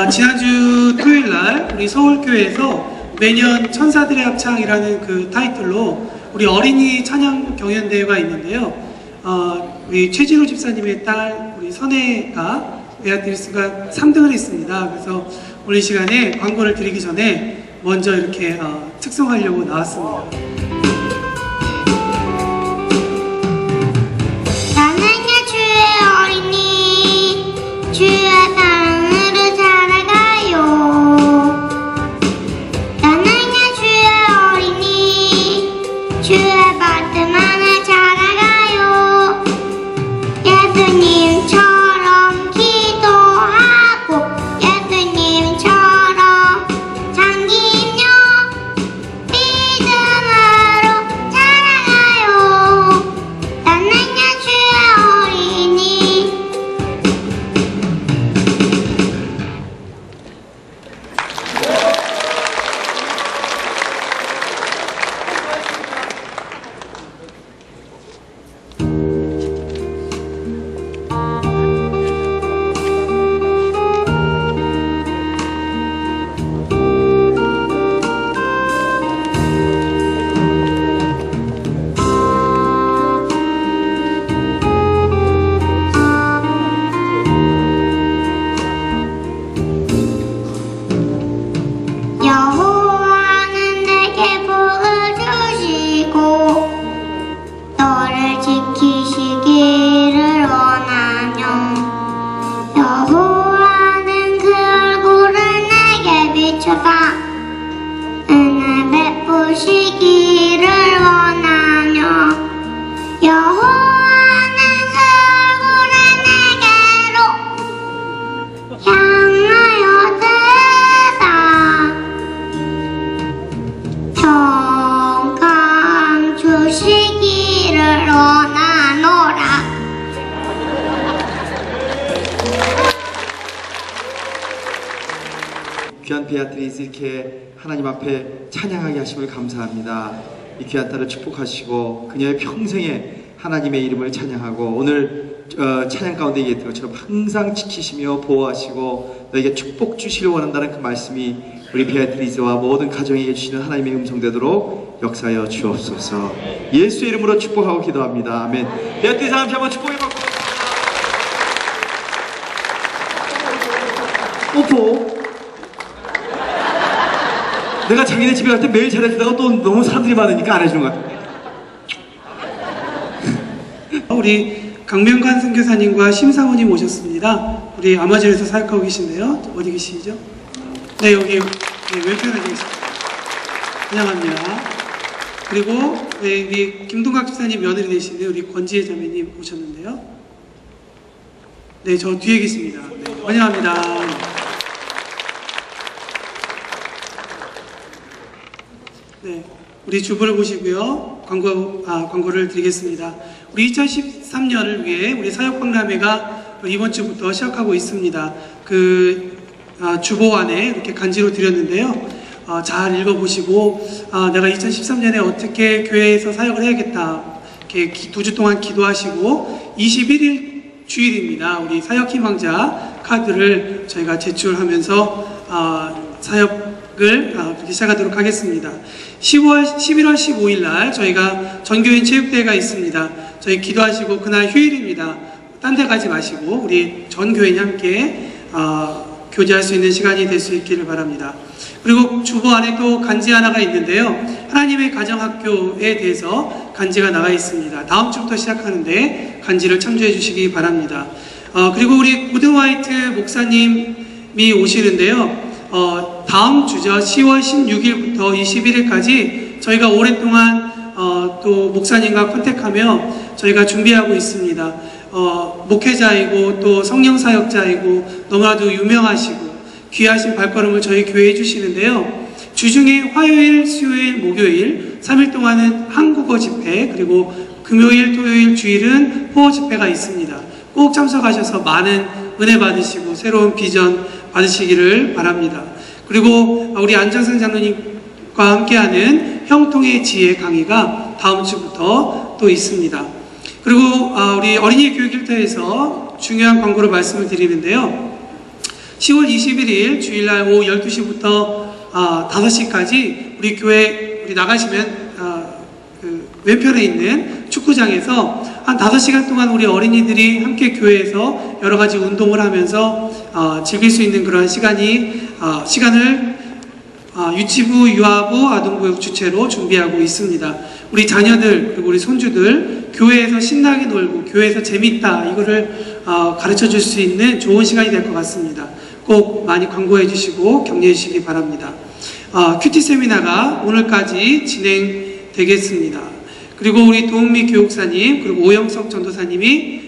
지난주 토요일날 우리 서울교회에서 매년 천사들의 합창이라는 그 타이틀로 우리 어린이 찬양 경연대회가 있는데요. 우리 최진호 집사님의 딸 우리 선혜가 베아트리스가 3등을 했습니다. 그래서 오늘 이 시간에 광고를 드리기 전에 먼저 이렇게 특송하려고 나왔습니다. 나는야 주의 어린이 주의 사랑으로 자라가요. 나는야 주의 어린이 주의 말씀만을 자라가요. 예수님처럼 기도하고 예수님처럼 잠기며 믿음으로 자라가요. 나는야 주의 어린이. 여호와는 내게 복을 주시고 너를 지키시기를 원하뇨. 여호와는 그 얼굴을 내게 비춰사 은혜 베푸시기를 원하뇨. 여호와는 그 얼굴을 내게로 향하여 드사 평강 주시기를 원하노라. 귀한 베아트리스 이렇게 하나님 앞에 찬양하게 하심을 감사합니다. 이 귀한 딸을 축복하시고 그녀의 평생에 하나님의 이름을 찬양하고 오늘 찬양 가운데 얘기했던 것처럼 항상 지키시며 보호하시고 너에게 축복 주시길 원한다는 그 말씀이 우리 베아트리스와 모든 가정에게 주시는 하나님의 음성 되도록 역사하여 주옵소서. 예수의 이름으로 축복하고 기도합니다. 아멘. 베아트리스 함께 한번 축복해볼게요. 뽀뽀. 내가 자기네 집에 갈 때 매일 잘해주다가 또 너무 사람들이 많으니까 안 해주는 것 같아. 우리 강명관 선교사님과 심사원님 오셨습니다. 우리 아마존에서 사역하고 계신데요. 어디 계시죠? 네, 여기 왼편에 계십니다. 환영합니다. 그리고 우리 김동각 집사님 며느리 되시는 우리 권지혜 자매님 오셨는데요. 네, 저 뒤에 계십니다. 네, 환영합니다. 네, 우리 주부를 보시고요. 광고를 드리겠습니다. 우리 2013년을 위해 우리 사역박람회가 이번 주부터 시작하고 있습니다. 주보 안에 이렇게 간지로 드렸는데요. 잘 읽어보시고 내가 2013년에 어떻게 교회에서 사역을 해야겠다 이렇게 2주 동안 기도하시고 21일 주일입니다. 우리 사역희망자 카드를 저희가 제출하면서 사역을 그렇게 시작하도록 하겠습니다. 11월 15일 날 저희가 전교인 체육대회가 있습니다. 저희 기도하시고 그날 휴일입니다. 딴 데 가지 마시고 우리 전 교인이 함께 교제할 수 있는 시간이 될 수 있기를 바랍니다. 그리고 주보 안에 또 간지 하나가 있는데요. 하나님의 가정학교에 대해서 간지가 나와 있습니다. 다음 주부터 시작하는데 간지를 참조해 주시기 바랍니다. 그리고 우리 고든화이트 목사님이 오시는데요. 다음 주죠. 10월 16일부터 21일까지 저희가 오랫동안 또 목사님과 컨택하며 저희가 준비하고 있습니다. 목회자이고 또 성령사역자이고 너무나도 유명하시고 귀하신 발걸음을 저희 교회에 해주시는데요. 주중에 화요일, 수요일, 목요일 3일 동안은 한국어 집회, 그리고 금요일, 토요일, 주일은 호어 집회가 있습니다. 꼭 참석하셔서 많은 은혜 받으시고 새로운 비전 받으시기를 바랍니다. 그리고 우리 안정선 장로님과 함께하는 형통의 지혜 강의가 다음 주부터 또 있습니다. 그리고 우리 어린이 교육일터에서 중요한 광고를 말씀을 드리는데요. 10월 21일 주일날 오후 12시부터 5시까지 우리 교회 나가시면 그 왼편에 있는 축구장에서 한 5시간 동안 우리 어린이들이 함께 교회에서 여러 가지 운동을 하면서 즐길 수 있는 그런 시간을 유치부, 유아부, 아동보육 주체로 준비하고 있습니다. 우리 자녀들 그리고 우리 손주들 교회에서 신나게 놀고 교회에서 재밌다 이거를 가르쳐 줄 수 있는 좋은 시간이 될 것 같습니다. 꼭 많이 광고해 주시고 격려해 주시기 바랍니다. 큐티 세미나가 오늘까지 진행되겠습니다. 그리고 우리 도은미 교육사님 그리고 오영석 전도사님이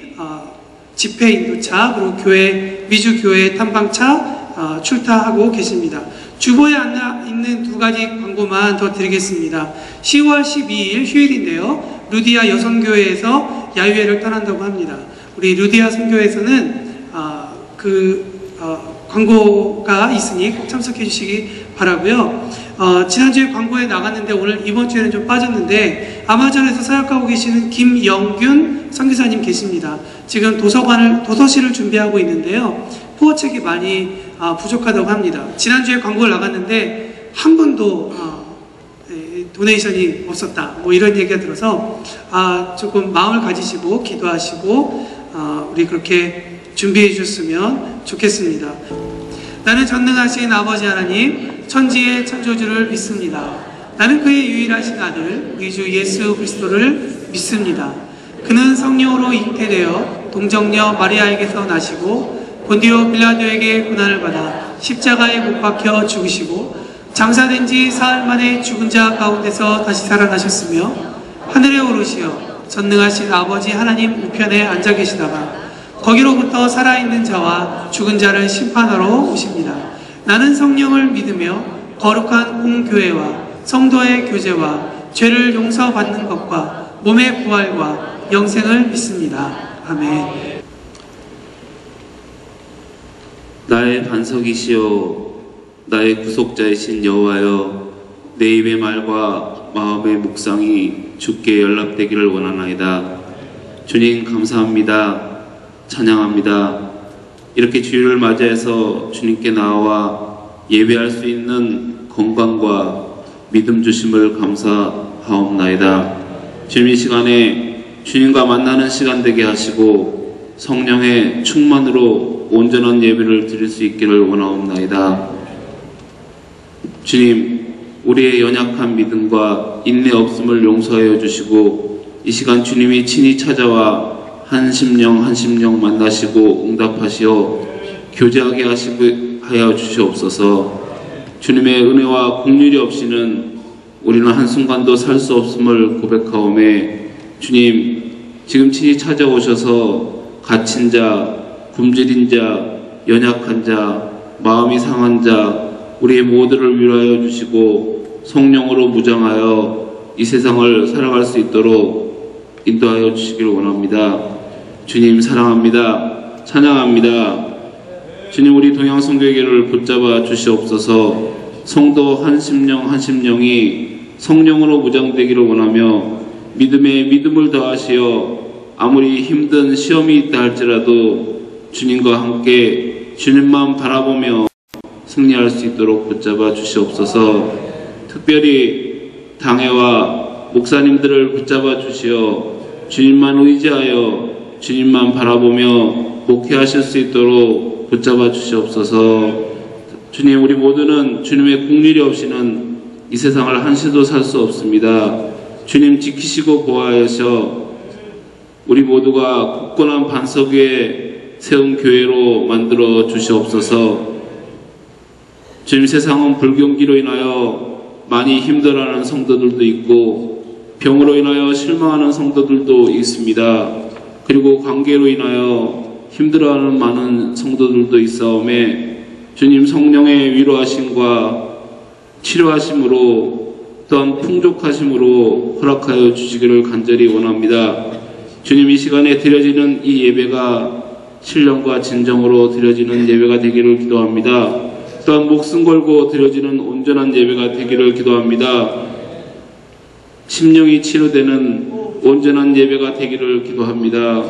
집회 인도차 그리고 미주 교회 탐방차 출타하고 계십니다. 주보에 있는 2가지 광고만 더 드리겠습니다. 10월 12일 휴일인데요. 루디아 여성교회에서 야유회를 떠난다고 합니다. 우리 루디아 선교회에서는 광고가 있으니 꼭 참석해 주시기 바라고요. 지난주에 광고에 나갔는데 이번 주에는 좀 빠졌는데 아마존에서 사역하고 계시는 김영균 선교사님 계십니다. 지금 도서실을 준비하고 있는데요. 포어책이 많이 부족하다고 합니다. 지난주에 광고를 나갔는데 한 번도 도네이션이 없었다 뭐 이런 얘기가 들어서 조금 마음을 가지시고 기도하시고 우리 그렇게 준비해 주셨으면 좋겠습니다. 나는 전능하신 아버지 하나님 천지의 창조주를 믿습니다. 나는 그의 유일하신 아들 우리 주 예수 그리스도를 믿습니다. 그는 성령으로 잉태되어 동정녀 마리아에게서 나시고 본디오 빌라도에게 고난을 받아 십자가에 못 박혀 죽으시고 장사된 지 사흘 만에 죽은 자 가운데서 다시 살아나셨으며 하늘에 오르시어 전능하신 아버지 하나님 우편에 앉아 계시다가 거기로부터 살아있는 자와 죽은 자를 심판하러 오십니다. 나는 성령을 믿으며 거룩한 공교회와 성도의 교제와 죄를 용서받는 것과 몸의 부활과 영생을 믿습니다. 아멘. 나의 반석이시여 나의 구속자이신 여호와여 내 입의 말과 마음의 묵상이 주께 연락되기를 원하나이다. 주님 감사합니다. 찬양합니다. 이렇게 주일을 맞이해서 주님께 나와 예배할 수 있는 건강과 믿음 주심을 감사하옵나이다. 주님 이 시간에 주님과 만나는 시간 되게 하시고 성령의 충만으로 온전한 예배를 드릴 수 있기를 원하옵나이다. 주님 우리의 연약한 믿음과 인내 없음을 용서하여 주시고 이 시간 주님이 친히 찾아와 한 심령 만나시고 응답하시어 교제하게 하여 주시옵소서. 주님의 은혜와 긍휼이 없이는 우리는 한순간도 살 수 없음을 고백하오매 주님 지금 친히 찾아오셔서 갇힌 자, 굶주린 자, 연약한 자, 마음이 상한 자 우리의 모두를 위로하여 주시고 성령으로 무장하여 이 세상을 살아갈 수 있도록 인도하여 주시기를 원합니다. 주님 사랑합니다. 찬양합니다. 주님 우리 동양선교회를 붙잡아 주시옵소서. 성도 한 심령이 성령으로 무장되기를 원하며 믿음에 믿음을 더하시어 아무리 힘든 시험이 있다 할지라도 주님과 함께 주님만 바라보며 승리할 수 있도록 붙잡아 주시옵소서. 특별히 당회와 목사님들을 붙잡아 주시어 주님만 의지하여 주님만 바라보며 목회하실 수 있도록 붙잡아 주시옵소서. 주님 우리 모두는 주님의 긍휼이 없이는 이 세상을 한시도 살 수 없습니다. 주님 지키시고 보호하셔 우리 모두가 굳건한 반석 위에 세운 교회로 만들어 주시옵소서. 주님 세상은 불경기로 인하여 많이 힘들어하는 성도들도 있고 병으로 인하여 실망하는 성도들도 있습니다. 그리고 관계로 인하여 힘들어하는 많은 성도들도 있사오매 주님 성령의 위로하심과 치료하심으로 또한 풍족하심으로 허락하여 주시기를 간절히 원합니다. 주님 이 시간에 드려지는 이 예배가 신령과 진정으로 드려지는 예배가 되기를 기도합니다. 또한 목숨 걸고 드려지는 온전한 예배가 되기를 기도합니다. 심령이 치료되는 온전한 예배가 되기를 기도합니다.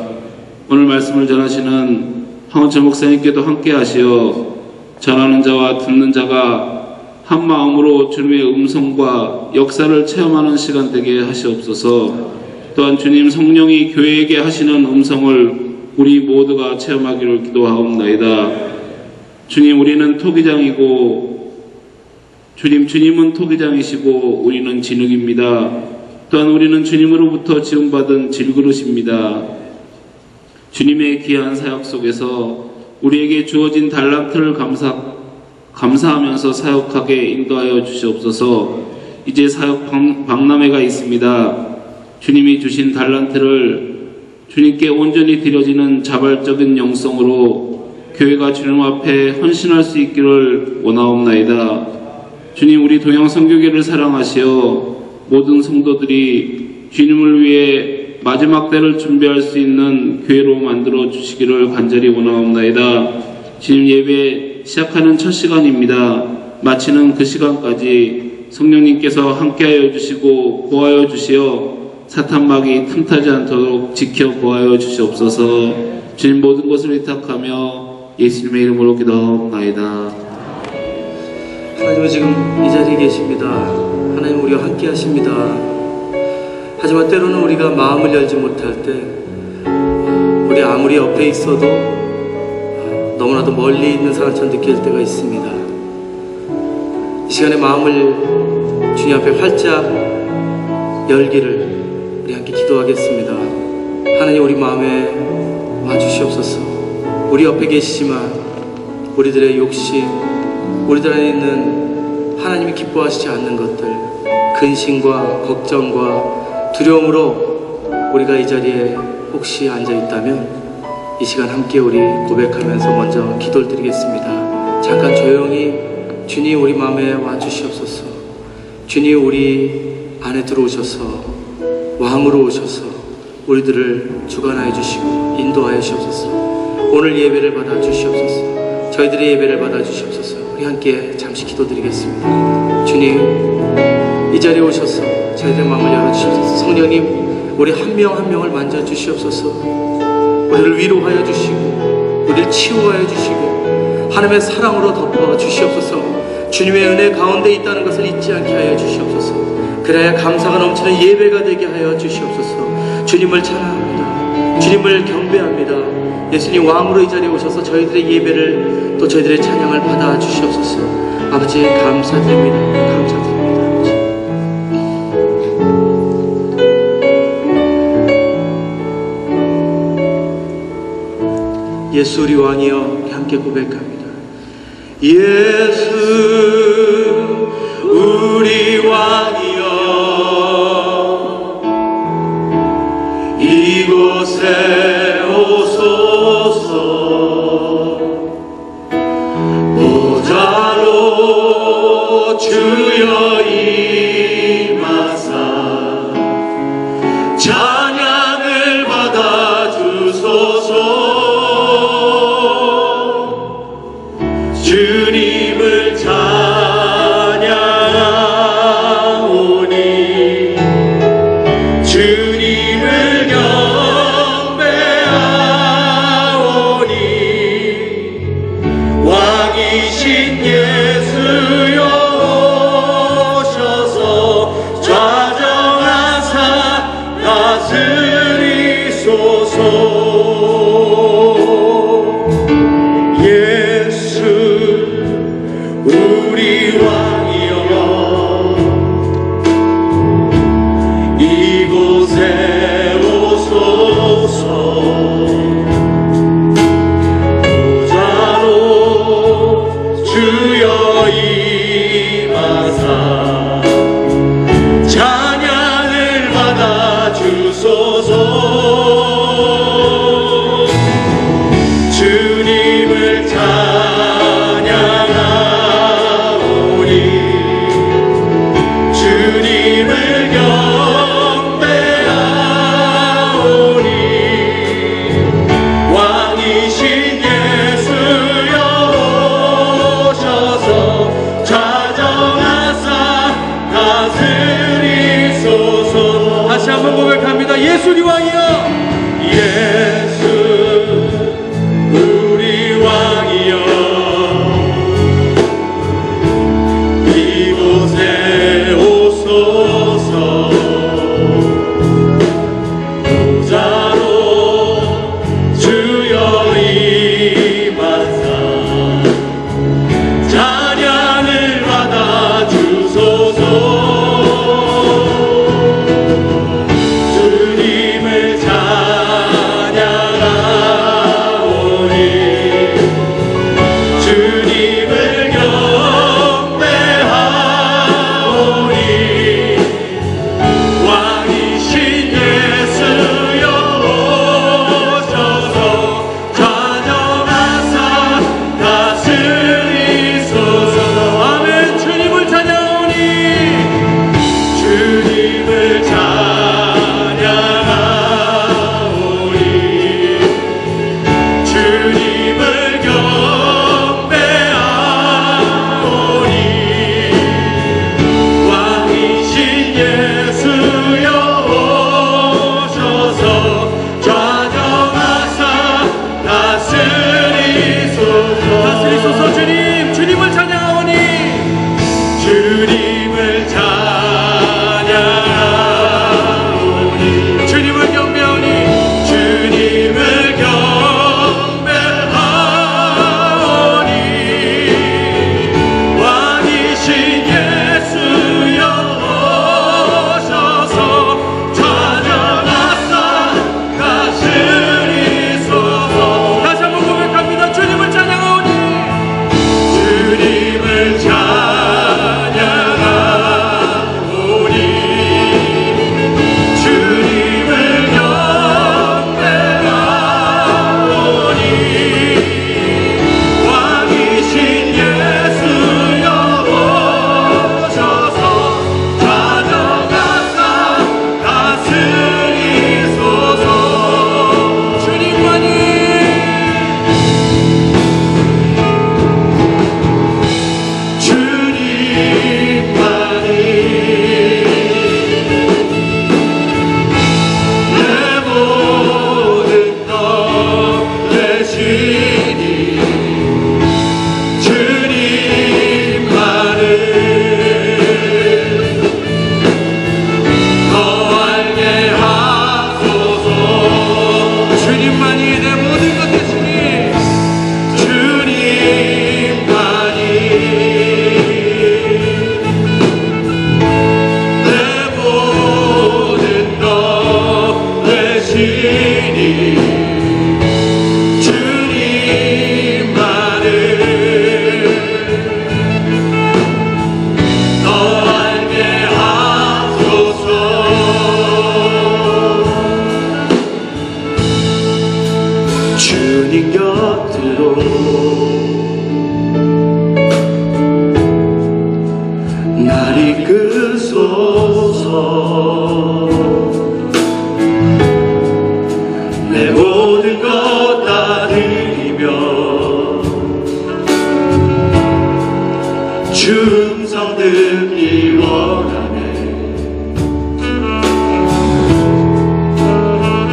오늘 말씀을 전하시는 황원철 목사님께도 함께 하시어 전하는 자와 듣는 자가 한 마음으로 주님의 음성과 역사를 체험하는 시간 되게 하시옵소서. 또한 주님 성령이 교회에게 하시는 음성을 우리 모두가 체험하기를 기도하옵나이다. 주님, 우리는 토기장이고 주님은 토기장이시고 우리는 진흙입니다. 또한 우리는 주님으로부터 지음받은 질그릇입니다. 주님의 귀한 사역 속에서 우리에게 주어진 달란트를 감사하면서 사역하게 인도하여 주시옵소서. 이제 사역 박람회가 있습니다. 주님이 주신 달란트를 주님께 온전히 드려지는 자발적인 영성으로 교회가 주님 앞에 헌신할 수 있기를 원하옵나이다. 주님, 우리 동양선교회를 사랑하시어 모든 성도들이 주님을 위해 마지막 때를 준비할 수 있는 교회로 만들어 주시기를 간절히 원하옵나이다. 주님, 예배 시작하는 첫 시간입니다. 마치는 그 시간까지 성령님께서 함께하여 주시고 보호하여 주시어 사탄막이 틈타지 않도록 지켜 보호하여 주시옵소서. 주님, 모든 것을 위탁하며 예수님의 이름으로 기도하옵나이다. 하나님은 지금 이 자리에 계십니다. 하나님, 우리와 함께 하십니다. 하지만 때로는 우리가 마음을 열지 못할 때 우리 아무리 옆에 있어도 너무나도 멀리 있는 사람처럼 느낄 때가 있습니다. 이 시간에 마음을 주님 앞에 활짝 열기를 우리 함께 기도하겠습니다. 하나님, 우리 마음에 와주시옵소서. 우리 옆에 계시지만 우리들의 욕심, 우리들 안에 있는 하나님이 기뻐하시지 않는 것들, 근심과 걱정과 두려움으로 우리가 이 자리에 혹시 앉아있다면 이 시간 함께 우리 고백하면서 먼저 기도를 드리겠습니다. 잠깐 조용히 주님 우리 마음에 와주시옵소서. 주님 우리 안에 들어오셔서 왕으로 오셔서 우리들을 주관하여 주시고 인도하여 주시옵소서. 오늘 예배를 받아 주시옵소서. 저희들의 예배를 받아 주시옵소서. 우리 함께 잠시 기도드리겠습니다. 주님, 이 자리에 오셔서 저희들의 마음을 열어주시옵소서. 성령님, 우리 한 명 한 명을 만져주시옵소서. 우리를 위로하여 주시고 우리를 치유하여 주시고 하나님의 사랑으로 덮어 주시옵소서. 주님의 은혜 가운데 있다는 것을 잊지 않게 하여 주시옵소서. 그래야 감사가 넘치는 예배가 되게 하여 주시옵소서. 주님을 찬양합니다. 주님을 경배합니다. 예수님 왕으로 이 자리에 오셔서 저희들의 예배를 또 저희들의 찬양을 받아 주시옵소서. 아버지 감사드립니다. 감사드립니다. 예수 우리 왕이여 함께 고백합니다. 예수 우리 왕이여 이곳에 오소서. 보좌로 주여 임하사 찬양을 받아 주소서. 주님을 찬양하오니 주님을 경배하오니 왕이신 예수여 오셔서 좌정하사 다스리소서. 우리 왕이여 이곳에 오소서. 보좌로 주여 임하사 찬양을 받아 주소서. 주님을 주님을 경배하오니 왕이신 예수여 오셔서 좌정하사 다스리소서. 다시 한번 고백합니다. 예수 우리 왕이여. 예수 다스리소서. 주님, 주님을 찬양하오니 주님을 찬양하오니 주님을 경배하오니 주님을 경배하오니 왕이신 예수여 오셔서 찬양하사 다스리소서. 다시 한번 고백합니다. 주님을 찬양하오니 주님을 찬양하오니 주님을 경배하오니 왕이신 예수여 오셔서 찬양하사 다스리소서. 주님만이 내 모든 것 되시니 주님만을 더 알게 하소서. 주님만이 내 모든 것 되시니 주님만이 내 모든 것 되시니 주님만을 더 알게 하소서. 주님 곁으로 날 이끄소서. 내 모든 것 다 드리며 주 음성 듣기 원하네.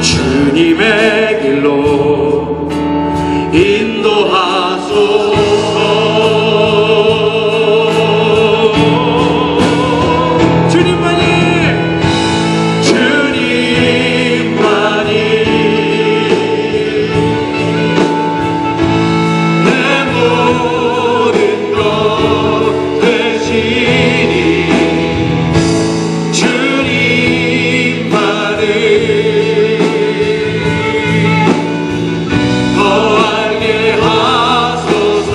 주님의 길로 인도하소서. 주님만이 내 모든 것 되시니 주님만을 더 알게 하소서.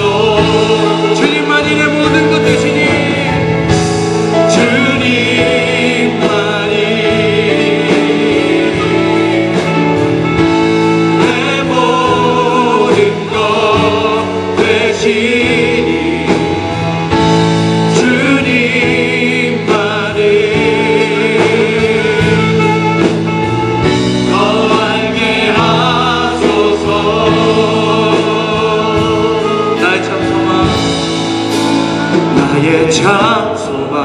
주님만이 내 모든 것 되시니 주님만이 내 모든 것 되시니 주님만을 더 알게 하소서. 나의 참소망 나의 참소망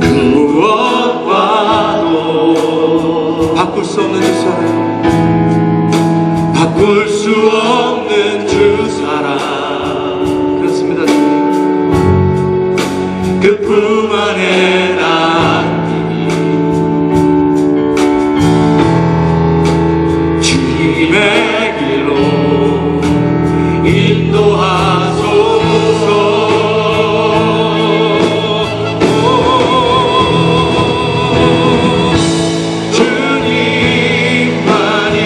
그 무엇과도 바꿀 수 없는 주 사랑, 바꿀 수 없는 주 사랑. 그렇습니다. 그 품 안에 남기니 주님의 길로 인도하소서. 주님만이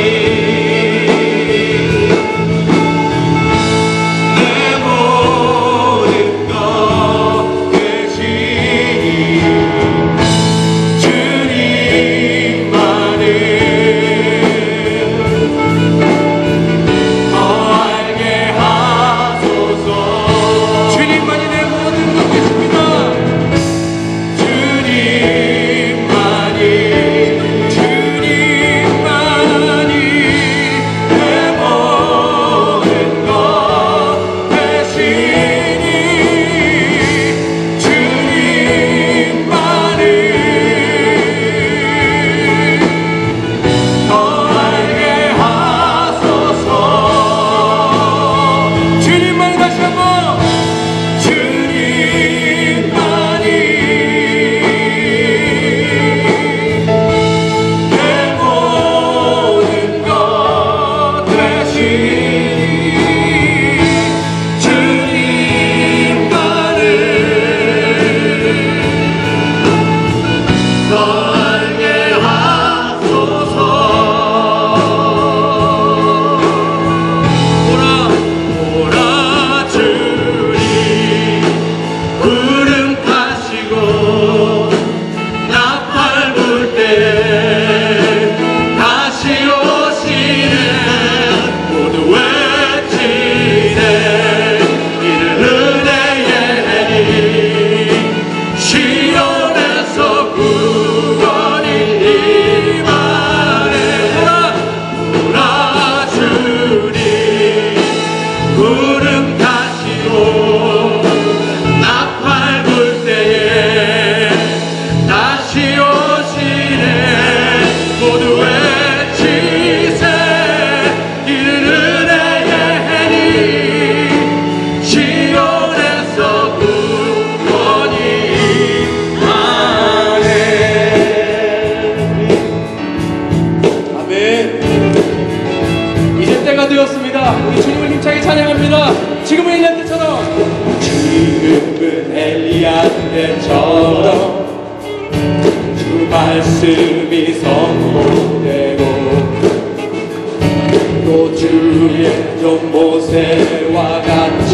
때가 되었습니다. 우리 주님을 힘차게 찬양합니다. 지금은 엘리야 때처럼, 지금은 엘리야 때처럼 주 말씀이 선포되고 또 주의 종 모세와 같이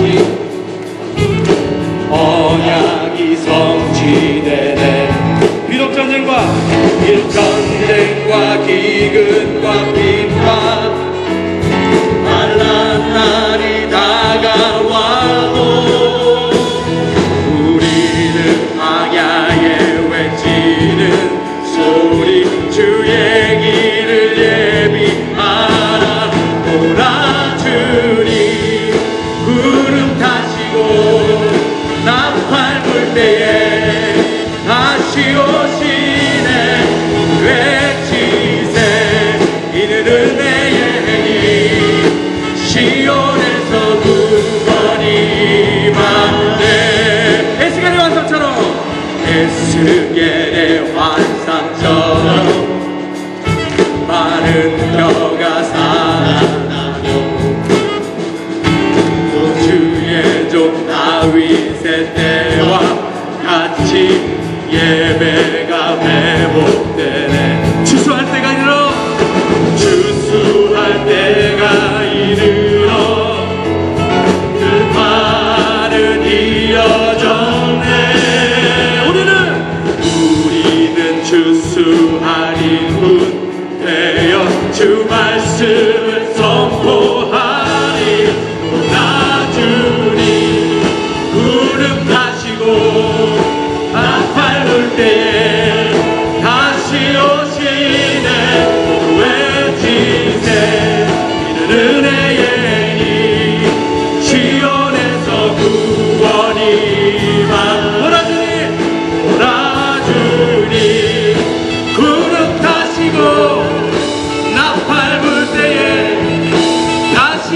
언약이 성취되네. 비록 전쟁과 기근과 비판 만난 날이 다가와도 우리는 광야에 외치는 소리 주의 길을 예비하라. 오라 주님 구름 타시고 나팔 불 때에 다시 오시네. 외치세 이는 은혜의 힘 시온에서 구원이 임하네. 에스겔의 환상처럼, 에스겔의 환상처럼 마른 뼈가 살아나고 또 주의 종 다윗의 때와 같이 예배가 회복되네. 추수할 때가 이르러, 추수할 때가 이르러 들판은 이어졌네. 우리는 추수하리 분 되어 주 말씀을 선포하리. 오라 주님 구름 타시고 나팔 불 때에 다시 오시네. 외치세 이는 은혜의 힘 시온에서 구원이 임하. 오라 주님 오라 주님 구름 타시고 나팔 불 때에 다시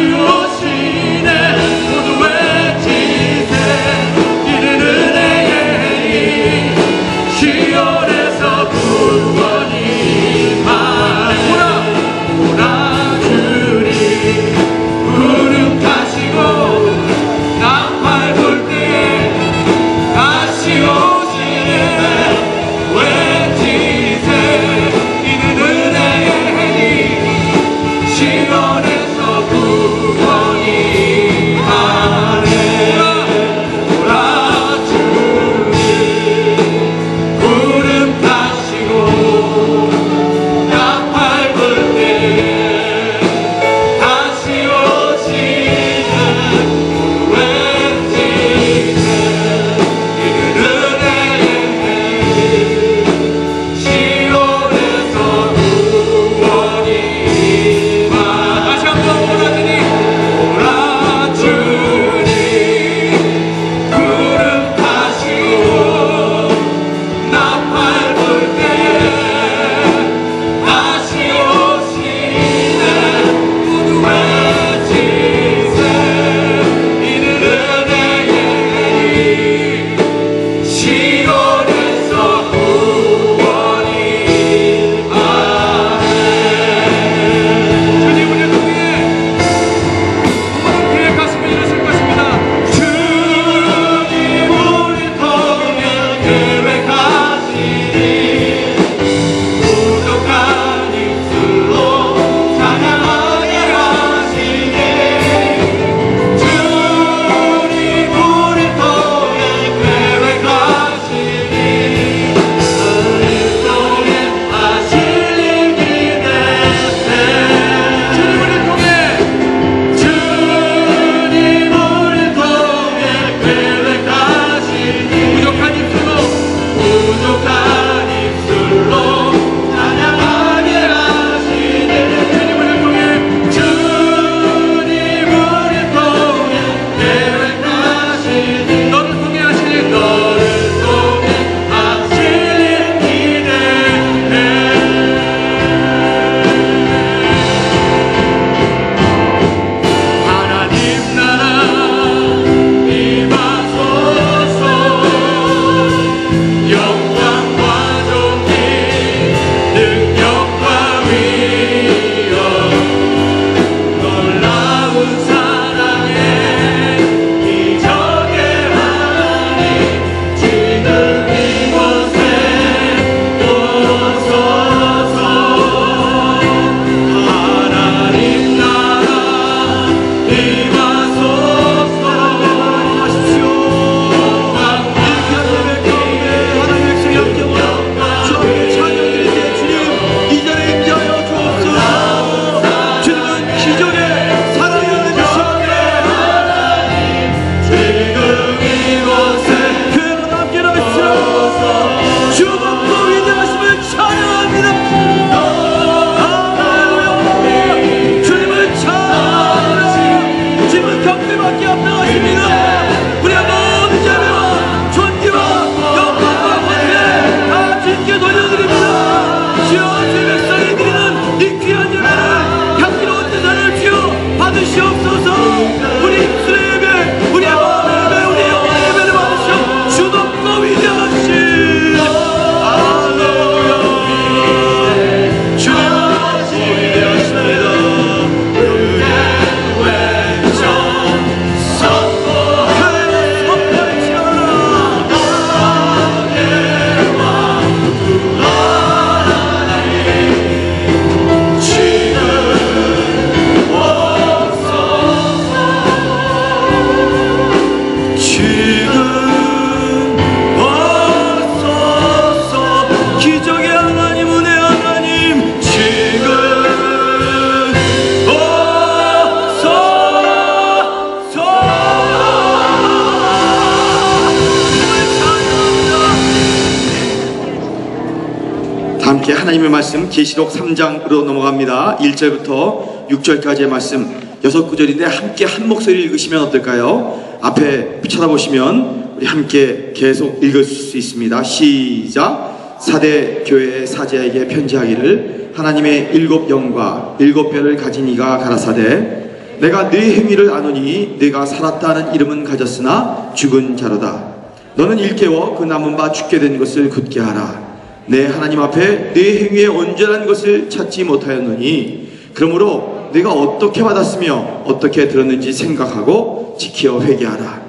하나님의 말씀 계시록 3장으로 넘어갑니다. 1절부터 6절까지의 말씀 6구절인데 함께 한 목소리를 읽으시면 어떨까요? 앞에 쳐다보시면 우리 함께 계속 읽을 수 있습니다. 시작. 사대 교회의 사제에게 편지하기를 하나님의 7영과 7별을 가진 이가 가라사대 내가 네 행위를 아노니 네가 살았다 하는 이름은 가졌으나 죽은 자로다. 너는 일깨워 그 남은 바 죽게 된 것을 굳게 하라. 내 하나님 앞에 네 행위의 온전한 것을 찾지 못하였노니 그러므로 네가 어떻게 받았으며 어떻게 들었는지 생각하고 지켜 회개하라.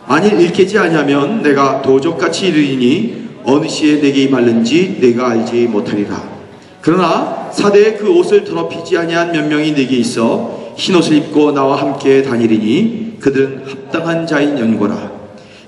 만일 일깨지 아니하면 내가 도적같이 이르리니 어느 시에 내게 임할는지 내가 알지 못하리라. 그러나 사대에 그 옷을 더럽히지 아니한 몇 명이 내게 있어 흰옷을 입고 나와 함께 다니리니 그들은 합당한 자인 연고라.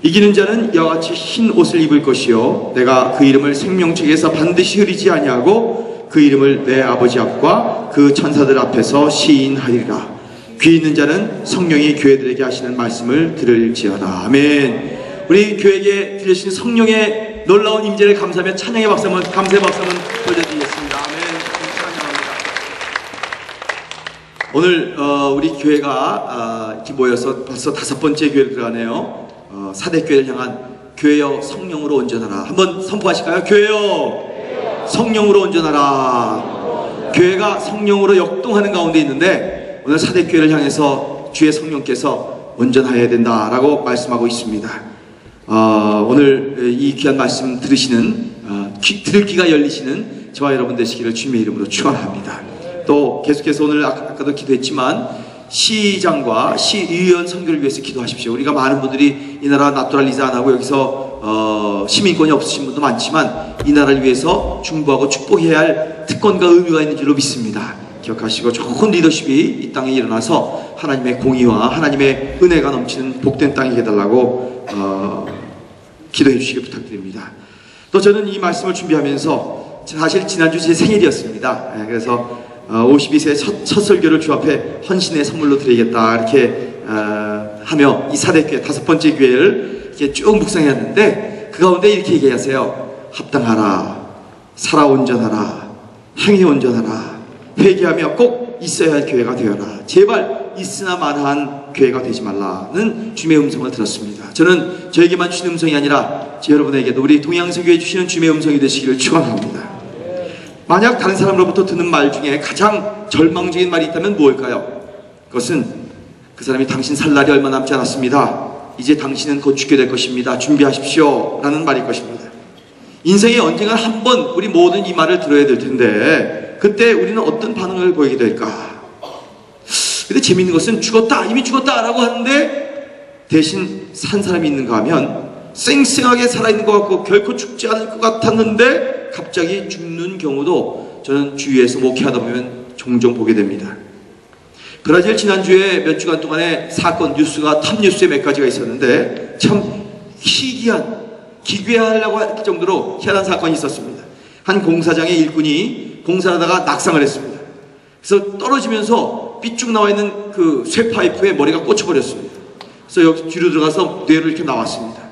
이기는 자는 이와 같이 흰 옷을 입을 것이요 내가 그 이름을 생명책에서 반드시 흐리지 아니하고 그 이름을 내 아버지 앞과 그 천사들 앞에서 시인하리라. 귀 있는 자는 성령이 교회들에게 하시는 말씀을 들을지어다. 아멘. 우리 교회에게 들으신 성령의 놀라운 임재를 감사하며 찬양의 박수 한번, 감사의 박수 한번 올려드리겠습니다. 아멘. 오늘 우리 교회가 이렇게 모여서 벌써 5번째 교회를 들어가네요. 사대교회를 향한 교회여 성령으로 온전하라. 한번 선포하실까요? 교회여 성령으로 온전하라. 교회가 성령으로 역동하는 가운데 있는데 오늘 사대교회를 향해서 주의 성령께서 온전하여야 된다라고 말씀하고 있습니다. 오늘 이 귀한 말씀 들으시는 들을 귀가 열리시는 저와 여러분 되시기를 주님의 이름으로 축원합니다. 또 계속해서 오늘 아까도 기도했지만 시장과 시의원 선교를 위해서 기도하십시오. 우리가 많은 분들이 이 나라 나토랄리즈 안 하고 여기서 시민권이 없으신 분도 많지만 이 나라를 위해서 중보하고 축복해야 할 특권과 의무가 있는 줄로 믿습니다. 기억하시고 좋은 리더십이 이 땅에 일어나서 하나님의 공의와 하나님의 은혜가 넘치는 복된 땅이 되달라고 기도해 주시길 부탁드립니다. 또 저는 이 말씀을 준비하면서 사실 지난주 제 생일이었습니다. 그래서 52세 첫 설교를 주 앞에 헌신의 선물로 드리겠다 이렇게 하며 이 사대교회 5번째 교회를 이렇게 쭉 묵상했는데 그 가운데 이렇게 얘기하세요. 합당하라, 살아 온전하라, 행위 온전하라, 회개하며 꼭 있어야 할 교회가 되어라. 제발 있으나 마나한 교회가 되지 말라는 주님의 음성을 들었습니다. 저는 저에게만 주시는 음성이 아니라 여러분에게도 우리 동양선교회 주시는 주님의 음성이 되시기를 축원합니다. 만약 다른 사람으로부터 듣는 말 중에 가장 절망적인 말이 있다면 무엇일까요? 그것은 그 사람이 당신 살 날이 얼마 남지 않았습니다. 이제 당신은 곧 죽게 될 것입니다. 준비하십시오 라는 말일 것입니다. 인생에 언젠가 한 번 우리 모든 이 말을 들어야 될 텐데 그때 우리는 어떤 반응을 보이게 될까? 근데 재미있는 것은 죽었다, 이미 죽었다 라고 하는데 대신 산 사람이 있는가 하면 쌩쌩하게 살아있는 것 같고 결코 죽지 않을 것 같았는데 갑자기 죽는 경우도 저는 주위에서 목회하다 보면 종종 보게 됩니다. 브라질 지난주에 몇 주간 동안에 사건 뉴스가 탑 뉴스에 몇 가지가 있었는데 참 희귀한, 기괴하려고 할 정도로 희한한 사건이 있었습니다. 한 공사장의 일꾼이 공사하다가 낙상을 했습니다. 그래서 떨어지면서 삐쭉 나와 있는 그 쇠파이프에 머리가 꽂혀버렸습니다. 그래서 여기 뒤로 들어가서 뇌로 이렇게 나왔습니다.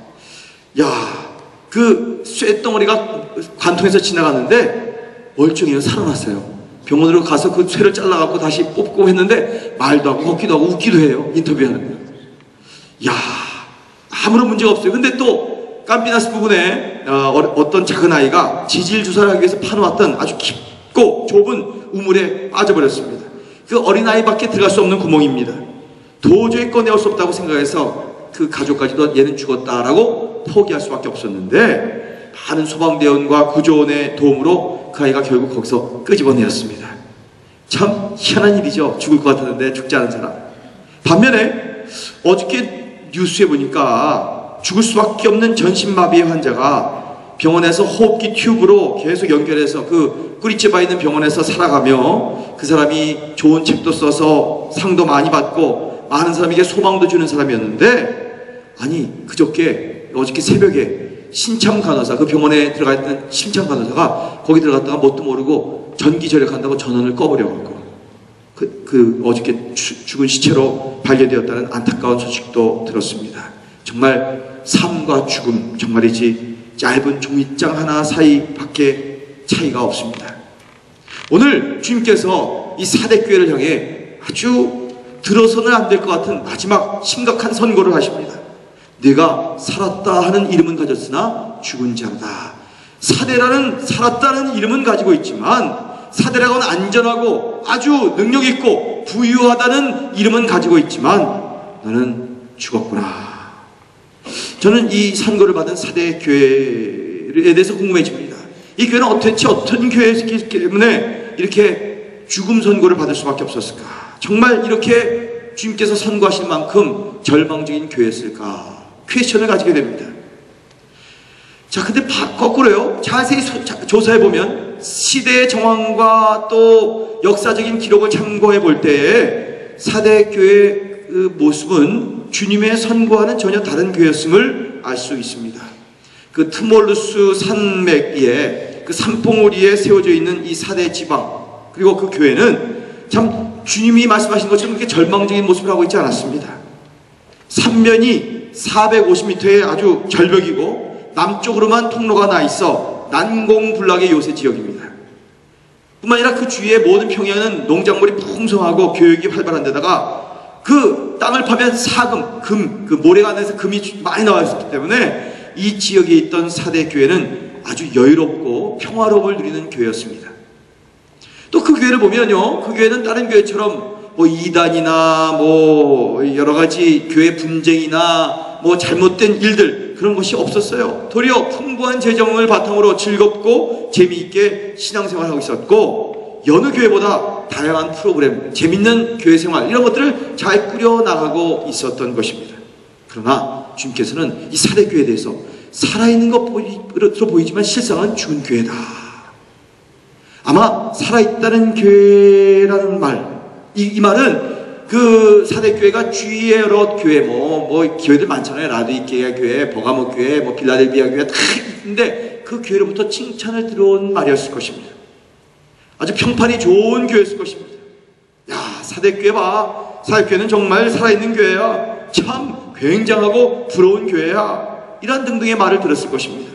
야, 그 쇠덩어리가 관통해서 지나갔는데 멀쩡해요. 살아났어요. 병원으로 가서 그 쇠를 잘라갖고 다시 뽑고 했는데 말도 하고 걷기도 하고 웃기도 해요. 인터뷰하는 거예요. 야, 아무런 문제가 없어요. 근데 또 깜비나스 부근에 어떤 작은 아이가 지질 조사를 하기 위해서 파놓았던 아주 깊고 좁은 우물에 빠져버렸습니다. 그 어린아이밖에 들어갈 수 없는 구멍입니다. 도저히 꺼내올 수 없다고 생각해서 그 가족까지도 얘는 죽었다라고 포기할 수밖에 없었는데 많은 소방대원과 구조원의 도움으로 그 아이가 결국 거기서 끄집어내었습니다. 참 희한한 일이죠. 죽을 것 같았는데 죽지 않은 사람. 반면에 어저께 뉴스에 보니까 죽을 수밖에 없는 전신마비의 환자가 병원에서 호흡기 튜브로 계속 연결해서 그 꾸리째 바 있는 병원에서 살아가며 그 사람이 좋은 책도 써서 상도 많이 받고 많은 사람에게 소망도 주는 사람이었는데 아니 어저께 새벽에 신참 간호사, 그 병원에 들어가 있던 신참 간호사가 거기 들어갔다가 뭣도 모르고 전기 절약한다고 전원을 꺼버려갖고 어저께 죽은 시체로 발견되었다는 안타까운 소식도 들었습니다. 정말 삶과 죽음, 정말이지 짧은 종이장 하나 사이밖에 차이가 없습니다. 오늘 주님께서 이 사대교회를 향해 아주 들어서는 안 될 것 같은 마지막 심각한 선고를 하십니다. 네가 살았다 하는 이름은 가졌으나 죽은 자다. 사대라는 살았다는 이름은 가지고 있지만 사대라고는 안전하고 아주 능력 있고 부유하다는 이름은 가지고 있지만 너는 죽었구나. 저는 이 선고를 받은 사대교회에 대해서 궁금해집니다. 이 교회는 대체 어떤 교회이기 때문에 이렇게 죽음 선고를 받을 수밖에 없었을까? 정말 이렇게 주님께서 선고하실 만큼 절망적인 교회였을까? 퀘스천을 가지게 됩니다. 자, 근데 거꾸로요. 자세히 조사해보면 시대의 정황과 또 역사적인 기록을 참고해 볼 때에 사대교회의 그 모습은 주님의 선고와는 전혀 다른 교회였음을 알 수 있습니다. 그 트몰루스 산맥 위에 그 산봉우리에 세워져 있는 이 사대 지방, 그리고 그 교회는 참 주님이 말씀하신 것처럼 그렇게 절망적인 모습을 하고 있지 않았습니다. 삼면이 450m의 아주 절벽이고 남쪽으로만 통로가 나 있어 난공불락의 요새 지역입니다. 뿐만 아니라 그 주위의 모든 평야는 농작물이 풍성하고 교육이 활발한 데다가 그 땅을 파면 사금, 그 모래가 안에서 금이 많이 나와 있었기 때문에 이 지역에 있던 사대교회는 아주 여유롭고 평화로움을 누리는 교회였습니다. 또 그 교회를 보면요, 그 교회는 다른 교회처럼 뭐 이단이나 뭐 여러 가지 교회 분쟁이나 뭐 잘못된 일들 그런 것이 없었어요. 도리어 풍부한 재정을 바탕으로 즐겁고 재미있게 신앙생활을 하고 있었고 여느 교회보다 다양한 프로그램, 재밌는 교회 생활 이런 것들을 잘 꾸려나가고 있었던 것입니다. 그러나 주님께서는 이 사대교회에 대해서 살아있는 것으로 보이지만 실상은 죽은 교회다. 아마 살아있다는 교회라는 말, 이 말은 그 사대교회가 주위의 여러 교회, 뭐 교회들 많잖아요. 라디케아 교회, 버가모 교회, 뭐 빌라델비아 교회 다 있는데 그 교회로부터 칭찬을 들어온 말이었을 것입니다. 아주 평판이 좋은 교회였을 것입니다. 야, 사대교회 봐. 사대교회는 정말 살아있는 교회야. 참 굉장하고 부러운 교회야. 이런 등등의 말을 들었을 것입니다.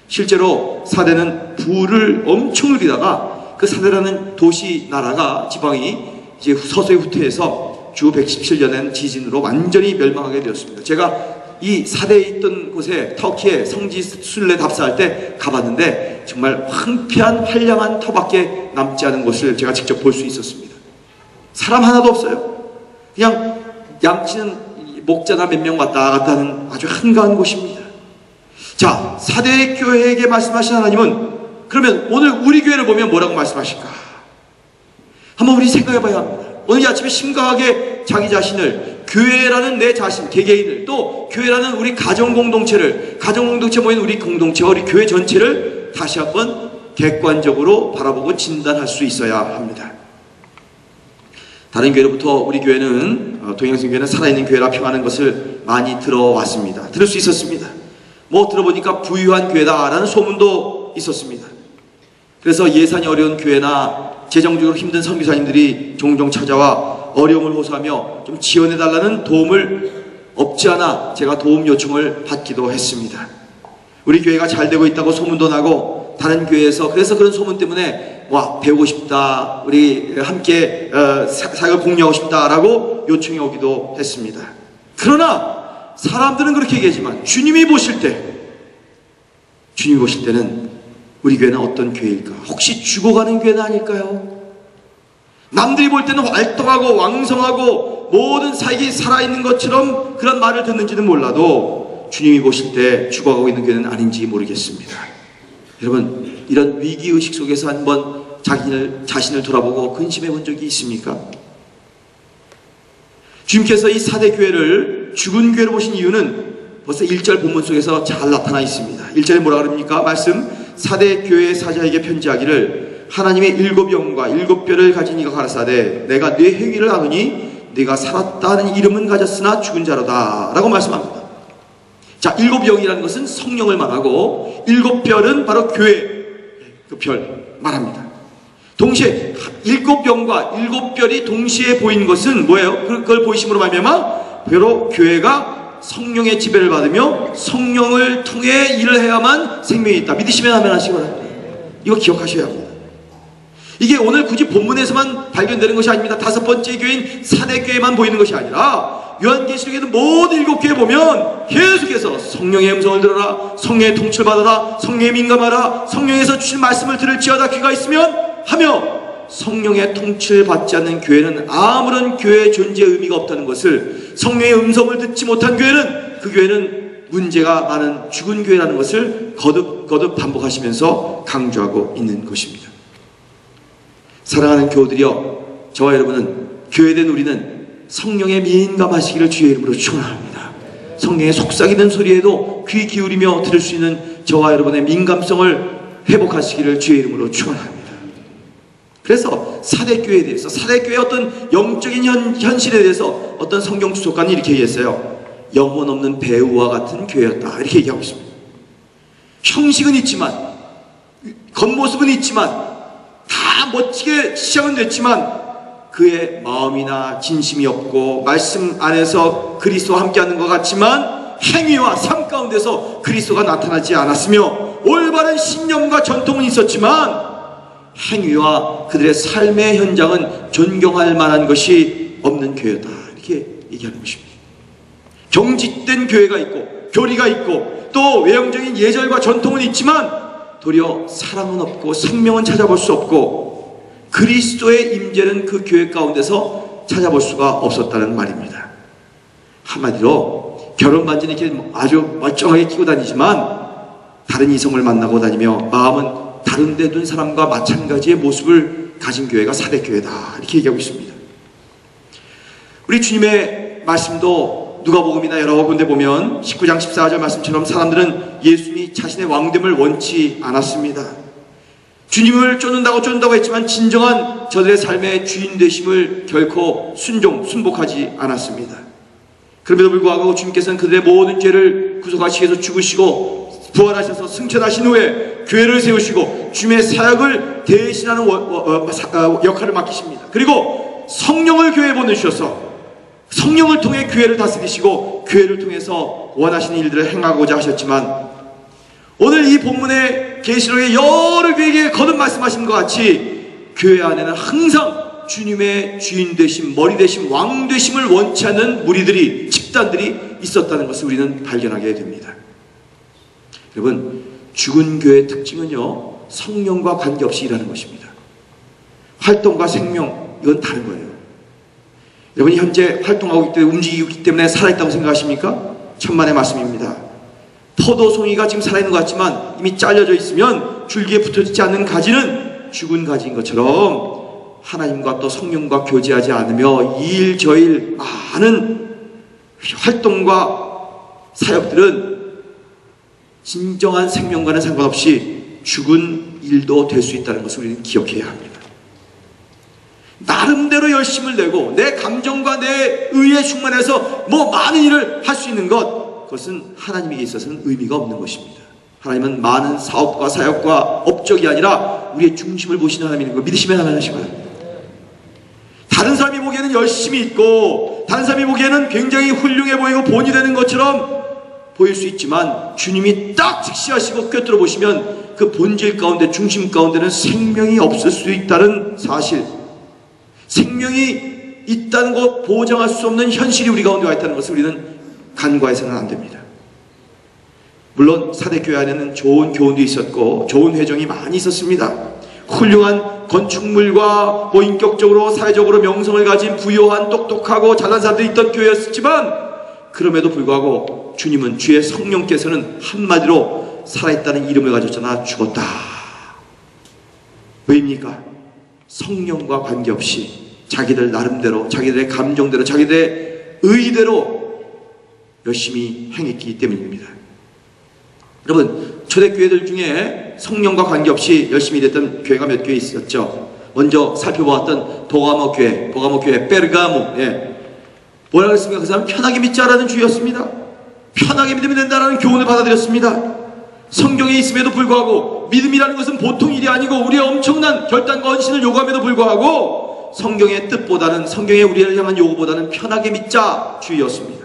실제로 사대는 부를 엄청 누리다가 그 사대라는 도시 나라가 지방이 이제 서서히 후퇴해서 주 117년엔 지진으로 완전히 멸망하게 되었습니다. 제가 이 사대에 있던 곳에 터키의 성지 순례 답사할 때 가봤는데 정말 황폐한 황량한 터밖에 남지 않은 곳을 제가 직접 볼 수 있었습니다. 사람 하나도 없어요. 그냥 양치는 목자나 몇 명 왔다 갔다 하는 아주 한가한 곳입니다. 자, 사대 교회에게 말씀하신 하나님은 그러면 오늘 우리 교회를 보면 뭐라고 말씀하실까? 한번 우리 생각해 봐야 합니다. 오늘 이 아침에 심각하게 자기 자신을, 교회라는 내 자신, 개개인을, 또 교회라는 우리 가정공동체를, 가정공동체 모인 우리 공동체와 우리 교회 전체를 다시 한번 객관적으로 바라보고 진단할 수 있어야 합니다. 다른 교회로부터 우리 교회는, 동양성교회는 살아있는 교회라 평하는 것을 많이 들어왔습니다. 들을 수 있었습니다. 뭐 들어보니까 부유한 교회다라는 소문도 있었습니다. 그래서 예산이 어려운 교회나 재정적으로 힘든 선교사님들이 종종 찾아와 어려움을 호소하며 좀 지원해달라는 도움을 없지 않아 제가 도움 요청을 받기도 했습니다. 우리 교회가 잘 되고 있다고 소문도 나고 다른 교회에서 그래서 그런 소문 때문에 와 배우고 싶다, 우리 함께 사역을 공유하고 싶다라고 요청이 오기도 했습니다. 그러나 사람들은 그렇게 얘기하지만 주님이 보실 때는 우리 교회는 어떤 교회일까? 혹시 죽어가는 교회는 아닐까요? 남들이 볼 때는 활동하고 왕성하고 모든 사역이 살아있는 것처럼 그런 말을 듣는지는 몰라도 주님이 보실 때 죽어가고 있는 교회는 아닌지 모르겠습니다. 여러분, 이런 위기의식 속에서 한번 자신을 돌아보고 근심해 본 적이 있습니까? 주님께서 이 사대교회를 죽은 교회로 보신 이유는 벌써 1절 본문 속에서 잘 나타나 있습니다. 1절에 뭐라 그럽니까? 말씀, 사대교회 사자에게 편지하기를 하나님의 7영과 7뼈를 가진 이가 가라사대 내가 네 행위를 아노니 네가 살았다는 이름은 가졌으나 죽은 자로다 라고 말씀합니다. 자, 7영이라는 것은 성령을 말하고 7뼈는 바로 교회 그 별 말합니다. 동시에 7영과 7뼈이 동시에 보이는 것은 뭐예요? 그걸 보이심으로 말미암아 바로 교회가 성령의 지배를 받으며 성령을 통해 일을 해야만 생명이 있다. 믿으시면 아멘 하시기 바랍니다. 이거 기억하셔야 합니다. 이게 오늘 굳이 본문에서만 발견되는 것이 아닙니다. 5번째 교회인 사대교회만 보이는 것이 아니라 요한계시록에도 모든 7교회 보면 계속해서 성령의 음성을 들어라, 성령의 통치를 받아라, 성령에 민감하라, 성령에서 주신 말씀을 들을지어다 귀가 있으면 하며, 성령의 통치를 받지 않는 교회는 아무런 교회의 존재의 의미가 없다는 것을, 성령의 음성을 듣지 못한 교회는 그 교회는 문제가 많은 죽은 교회라는 것을 거듭 반복하시면서 강조하고 있는 것입니다. 사랑하는 교우들이여, 저와 여러분은, 교회된 우리는 성령에 민감하시기를 주의 이름으로 축원합니다. 성령의 속삭이는 소리에도 귀 기울이며 들을 수 있는 저와 여러분의 민감성을 회복하시기를 주의 이름으로 축원합니다. 그래서 사대교회에 대해서, 사대교회의 어떤 영적인 현실에 대해서 어떤 성경 주석가는 이렇게 얘기했어요. 영혼 없는 배우와 같은 교회였다, 이렇게 얘기하고 있습니다. 형식은 있지만, 겉모습은 있지만, 다 멋지게 시작은 됐지만 그의 마음이나 진심이 없고, 말씀 안에서 그리스도와 함께하는 것 같지만 행위와 삶 가운데서 그리스도가 나타나지 않았으며, 올바른 신념과 전통은 있었지만 행위와 그들의 삶의 현장은 존경할 만한 것이 없는 교회다, 이렇게 얘기하는 것입니다. 경직된 교회가 있고 교리가 있고 또 외형적인 예절과 전통은 있지만 도리어 사랑은 없고 생명은 찾아볼 수 없고 그리스도의 임재는 그 교회 가운데서 찾아볼 수가 없었다는 말입니다. 한마디로 결혼 반지는 이렇게 아주 멀쩡하게 끼고 다니지만 다른 이성을 만나고 다니며 마음은 다른 데 둔 사람과 마찬가지의 모습을 가진 교회가 사대교회다, 이렇게 얘기하고 있습니다. 우리 주님의 말씀도 누가복음이나 여러 군데 보면 19장 14절 말씀처럼 사람들은 예수님이 자신의 왕됨을 원치 않았습니다. 주님을 쫓는다고 했지만 진정한 저들의 삶의 주인 되심을 결코 순복하지 않았습니다. 그럼에도 불구하고 주님께서는 그들의 모든 죄를 구속하시기 위해서 죽으시고 부활하셔서 승천하신 후에 교회를 세우시고 주님의 사역을 대신하는 역할을 맡기십니다. 그리고 성령을 교회에 보내주셔서 성령을 통해 교회를 다스리시고 교회를 통해서 원하시는 일들을 행하고자 하셨지만, 오늘 이 본문의 계시록의 여러 교회에게 거듭 말씀하신 것 같이 교회 안에는 항상 주님의 주인 되심, 머리 되심, 왕 되심을 원치 않는 무리들이, 집단들이 있었다는 것을 우리는 발견하게 됩니다. 여러분, 죽은 교회의 특징은요, 성령과 관계없이 일하는 것입니다. 활동과 생명, 이건 다른 거예요. 여러분이 현재 활동하고 있기 때문에, 움직이고 있기 때문에 살아있다고 생각하십니까? 천만의 말씀입니다. 포도송이가 지금 살아있는 것 같지만 이미 잘려져 있으면 줄기에 붙어있지 않는 가지는 죽은 가지인 것처럼 하나님과 또 성령과 교제하지 않으며 이 일 저 일 많은 활동과 사역들은 진정한 생명과는 상관없이 죽은 일도 될 수 있다는 것을 우리는 기억해야 합니다. 나름대로 열심을 내고 내 감정과 내 의에 충만해서 많은 일을 할 수 있는 그것은 하나님에게 있어서는 의미가 없는 것입니다. 하나님은 많은 사업과 사역과 업적이 아니라 우리의 중심을 보시는 하나님인 걸 믿으시면 하나님 바랍니다. 다른 사람이 보기에는 열심히 있고 다른 사람이 보기에는 굉장히 훌륭해 보이고 본이 되는 것처럼 보일 수 있지만 주님이 딱 직시하시고 꿰뚫어 보시면 그 본질 가운데, 중심 가운데는 생명이 없을 수 있다는 사실, 생명이 있다는 것 보장할 수 없는 현실이 우리 가운데 와 있다는 것을 우리는 간과해서는 안 됩니다. 물론 사대교회 안에는 좋은 교훈도 있었고 좋은 회정이 많이 있었습니다. 훌륭한 건축물과 인격적으로 사회적으로 명성을 가진 부유한 똑똑하고 잘난 사람들이 있던 교회였지만 그럼에도 불구하고 주님은, 주의 성령께서는 한마디로 살아있다는 이름을 가졌잖아, 죽었다. 왜입니까? 성령과 관계없이 자기들 나름대로, 자기들의 감정대로, 자기들의 의대로 열심히 행했기 때문입니다. 여러분, 초대교회들 중에 성령과 관계없이 열심히 일했던 교회가 몇 교회 있었죠. 먼저 살펴보았던 버가모 교회, 베르가모. 뭐라 그랬습니까? 그 사람은 편하게 믿자라는 주였습니다. 편하게 믿으면 된다라는 교훈을 받아들였습니다. 성경에 있음에도 불구하고, 믿음이라는 것은 보통 일이 아니고 우리의 엄청난 결단과 헌신을 요구함에도 불구하고 성경의 뜻보다는, 성경의 우리를 향한 요구보다는 편하게 믿자 주의였습니다.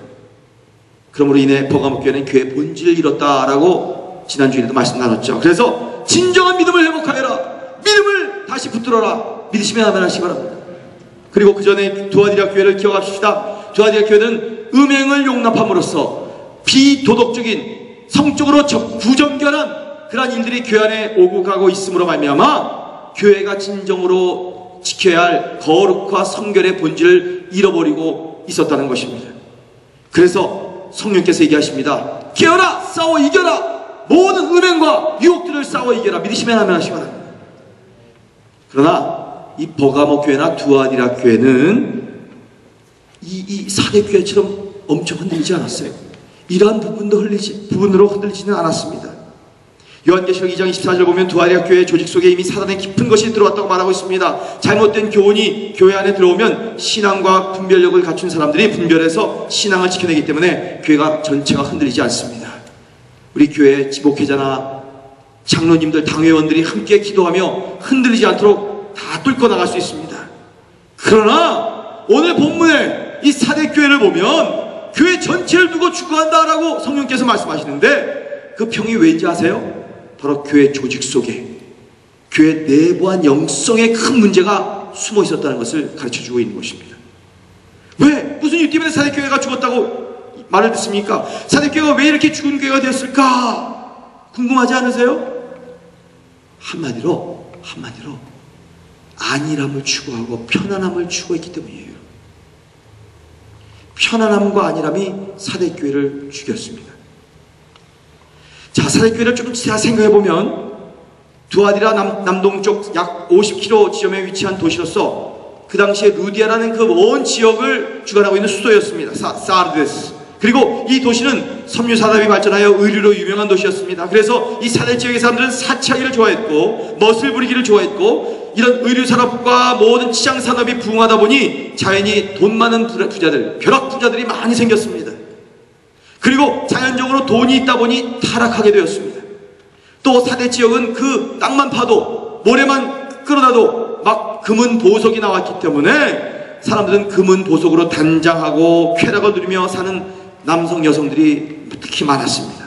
그러므로 인해 버가모 교회는 교회의 본질을 잃었다라고 지난주에도 말씀 나눴죠. 그래서 진정한 믿음을 회복하여라, 믿음을 다시 붙들어라. 믿으시면 아멘 하시기 바랍니다. 그리고 그 전에 두아디라 교회를 기억합시다. 두아디라 교회는 음행을 용납함으로써 비도덕적인 성적으로 부정결한 그러한 일들이 교회 안에 오고 가고 있음으로 말미암아 교회가 진정으로 지켜야 할 거룩과 성결의 본질을 잃어버리고 있었다는 것입니다. 그래서 성령께서 얘기하십니다. 깨어라, 싸워 이겨라. 모든 음행과 유혹들을 싸워 이겨라. 믿으시면 아멘 하시기 바랍니다. 그러나 이 버가모 교회나 두아디라 교회는 이 사대 교회처럼 엄청 흔들리지 않았어요. 이러한 부분으로 흔들리지는 않았습니다. 요한계시록 2장 24절 보면 두아디라 교회 조직 속에 이미 사단의 깊은 것이 들어왔다고 말하고 있습니다. 잘못된 교훈이 교회 안에 들어오면 신앙과 분별력을 갖춘 사람들이 분별해서 신앙을 지켜내기 때문에 교회가 전체가 흔들리지 않습니다. 우리 교회 지목회자나 장로님들, 당회원들이 함께 기도하며 흔들리지 않도록 다 뚫고 나갈 수 있습니다. 그러나 오늘 본문에 이 사대교회를 보면 교회 전체를 두고 축구한다라고 성령께서 말씀하시는데 그 평이 왜인지 아세요? 바로 교회 조직 속에 교회 내부한 영성의 큰 문제가 숨어 있었다는 것을 가르쳐주고 있는 것입니다. 왜? 무슨 이유 때문에 사대교회가 죽었다고 말을 듣습니까? 사대교회가 왜 이렇게 죽은 교회가 되었을까? 궁금하지 않으세요? 한마디로 안일함을 추구하고 편안함을 추구했기 때문이에요. 편안함과 안일함이 사대교회를 죽였습니다. 자, 사대교회를 좀 생각해보면 두아디라 남동쪽 약 50km 지점에 위치한 도시로서 그 당시에 루디아라는 그 온 지역을 주관하고 있는 수도였습니다. 사르데스. 그리고 이 도시는 섬유산업이 발전하여 의류로 유명한 도시였습니다. 그래서 이 사대 지역의 사람들은 사치하기를 좋아했고 멋을 부리기를 좋아했고 이런 의류산업과 모든 치장산업이 부흥하다 보니 자연히 돈 많은 부자들, 벼락부자들이 많이 생겼습니다. 그리고 자연적으로 돈이 있다 보니 타락하게 되었습니다. 또 사대 지역은 그 땅만 파도 모래만 끌어놔도 막 금은 보석이 나왔기 때문에 사람들은 금은 보석으로 단장하고 쾌락을 누리며 사는 남성 여성들이 특히 많았습니다.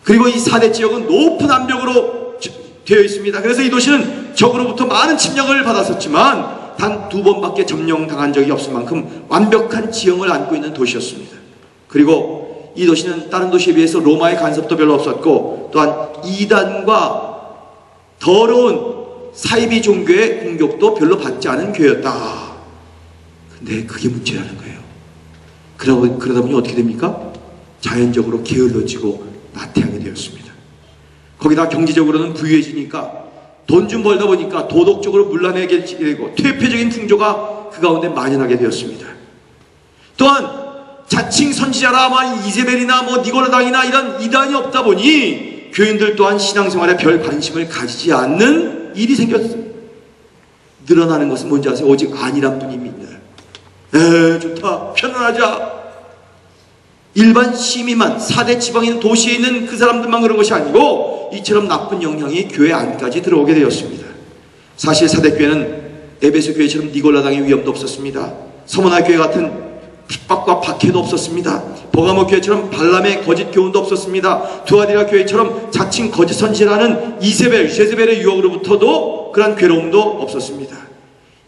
그리고 이 사대 지역은 높은 암벽으로 되어 있습니다. 그래서 이 도시는 적으로부터 많은 침략을 받았었지만 단 2번밖에 점령당한 적이 없을 만큼 완벽한 지형을 안고 있는 도시였습니다. 그리고 이 도시는 다른 도시에 비해서 로마의 간섭도 별로 없었고 또한 이단과 더러운 사이비 종교의 공격도 별로 받지 않은 교회였다. 근데 그게 문제라는 거예요. 그러다 보니 어떻게 됩니까? 자연적으로 게을러지고 나태하게 되었습니다. 거기다 경제적으로는 부유해지니까 돈 좀 벌다 보니까 도덕적으로 문란하게 되고 퇴폐적인 풍조가 그 가운데 만연하게 되었습니다. 또한 자칭 선지자라 이세벨이나 니고라당이나 이런 이단이 없다 보니 교인들 또한 신앙생활에 별 관심을 가지지 않는 일이 생겼어요. 늘어나는 것은 뭔지 아세요? 오직 안일한 뿐입니다. 좋다, 편안하자. 일반 시민만, 사대 지방에 있는 도시에 있는 그 사람들만 그런 것이 아니고 이처럼 나쁜 영향이 교회 안까지 들어오게 되었습니다. 사실 사대교회는 에베소 교회처럼 니골라당의 위험도 없었습니다. 서머나 교회 같은 핍박과 박해도 없었습니다. 버가모 교회처럼 발람의 거짓 교훈도 없었습니다. 두아디라 교회처럼 자칭 거짓 선지라는 제세벨의 유혹으로부터도 그런 괴로움도 없었습니다.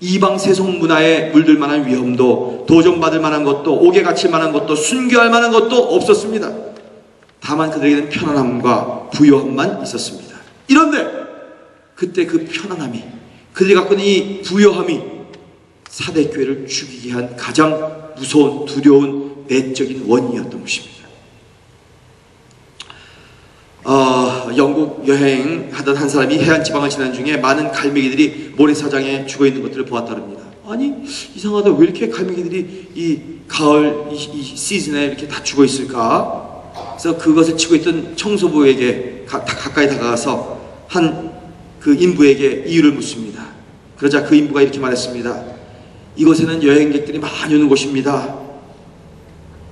이방 세속 문화에 물들 만한 위험도, 도전받을 만한 것도, 옥에 갇힐 만한 것도, 순교할 만한 것도 없었습니다. 다만 그들에게는 편안함과 부요함만 있었습니다. 이런데 그때 그 편안함이, 그들이 갖고 있는 이 부요함이 사대교회를 죽이게 한 가장 무서운, 두려운 내적인 원인이었던 것입니다. 영국 여행하던 한 사람이 해안 지방을 지난 중에 많은 갈매기들이 모래사장에 죽어있는 것들을 보았다릅니다. 아니, 이상하다. 왜 이렇게 갈매기들이 이 가을 이 시즌에 이렇게 다 죽어있을까? 그래서 그것을 치고 있던 청소부에게 가까이 다가가서 한 그 인부에게 이유를 묻습니다. 그러자 그 인부가 이렇게 말했습니다. 이곳에는 여행객들이 많이 오는 곳입니다.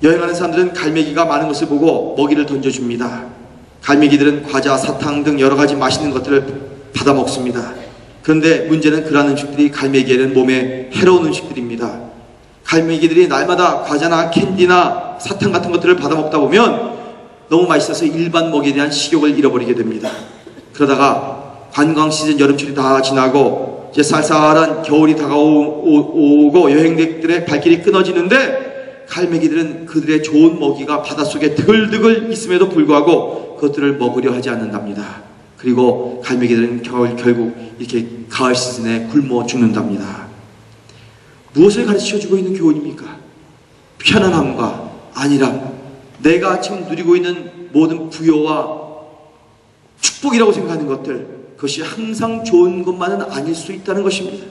여행하는 사람들은 갈매기가 많은 것을 보고 먹이를 던져줍니다. 갈매기들은 과자, 사탕 등 여러 가지 맛있는 것들을 받아 먹습니다. 그런데 문제는 그러한 음식들이 갈매기에는 몸에 해로운 음식들입니다. 갈매기들이 날마다 과자나 캔디나 사탕 같은 것들을 받아 먹다 보면 너무 맛있어서 일반 먹이에 대한 식욕을 잃어버리게 됩니다. 그러다가 관광 시즌 여름철이 다 지나고 이제 쌀쌀한 겨울이 다가오고 여행객들의 발길이 끊어지는데 갈매기들은 그들의 좋은 먹이가 바닷속에 드글드글 있음에도 불구하고 그것들을 먹으려 하지 않는답니다. 그리고 갈매기들은 결국 이렇게 가을 시즌에 굶어 죽는답니다. 무엇을 가르쳐주고 있는 교훈입니까? 편안함과 안일함, 내가 지금 누리고 있는 모든 부여와 축복이라고 생각하는 것들, 그것이 항상 좋은 것만은 아닐 수 있다는 것입니다.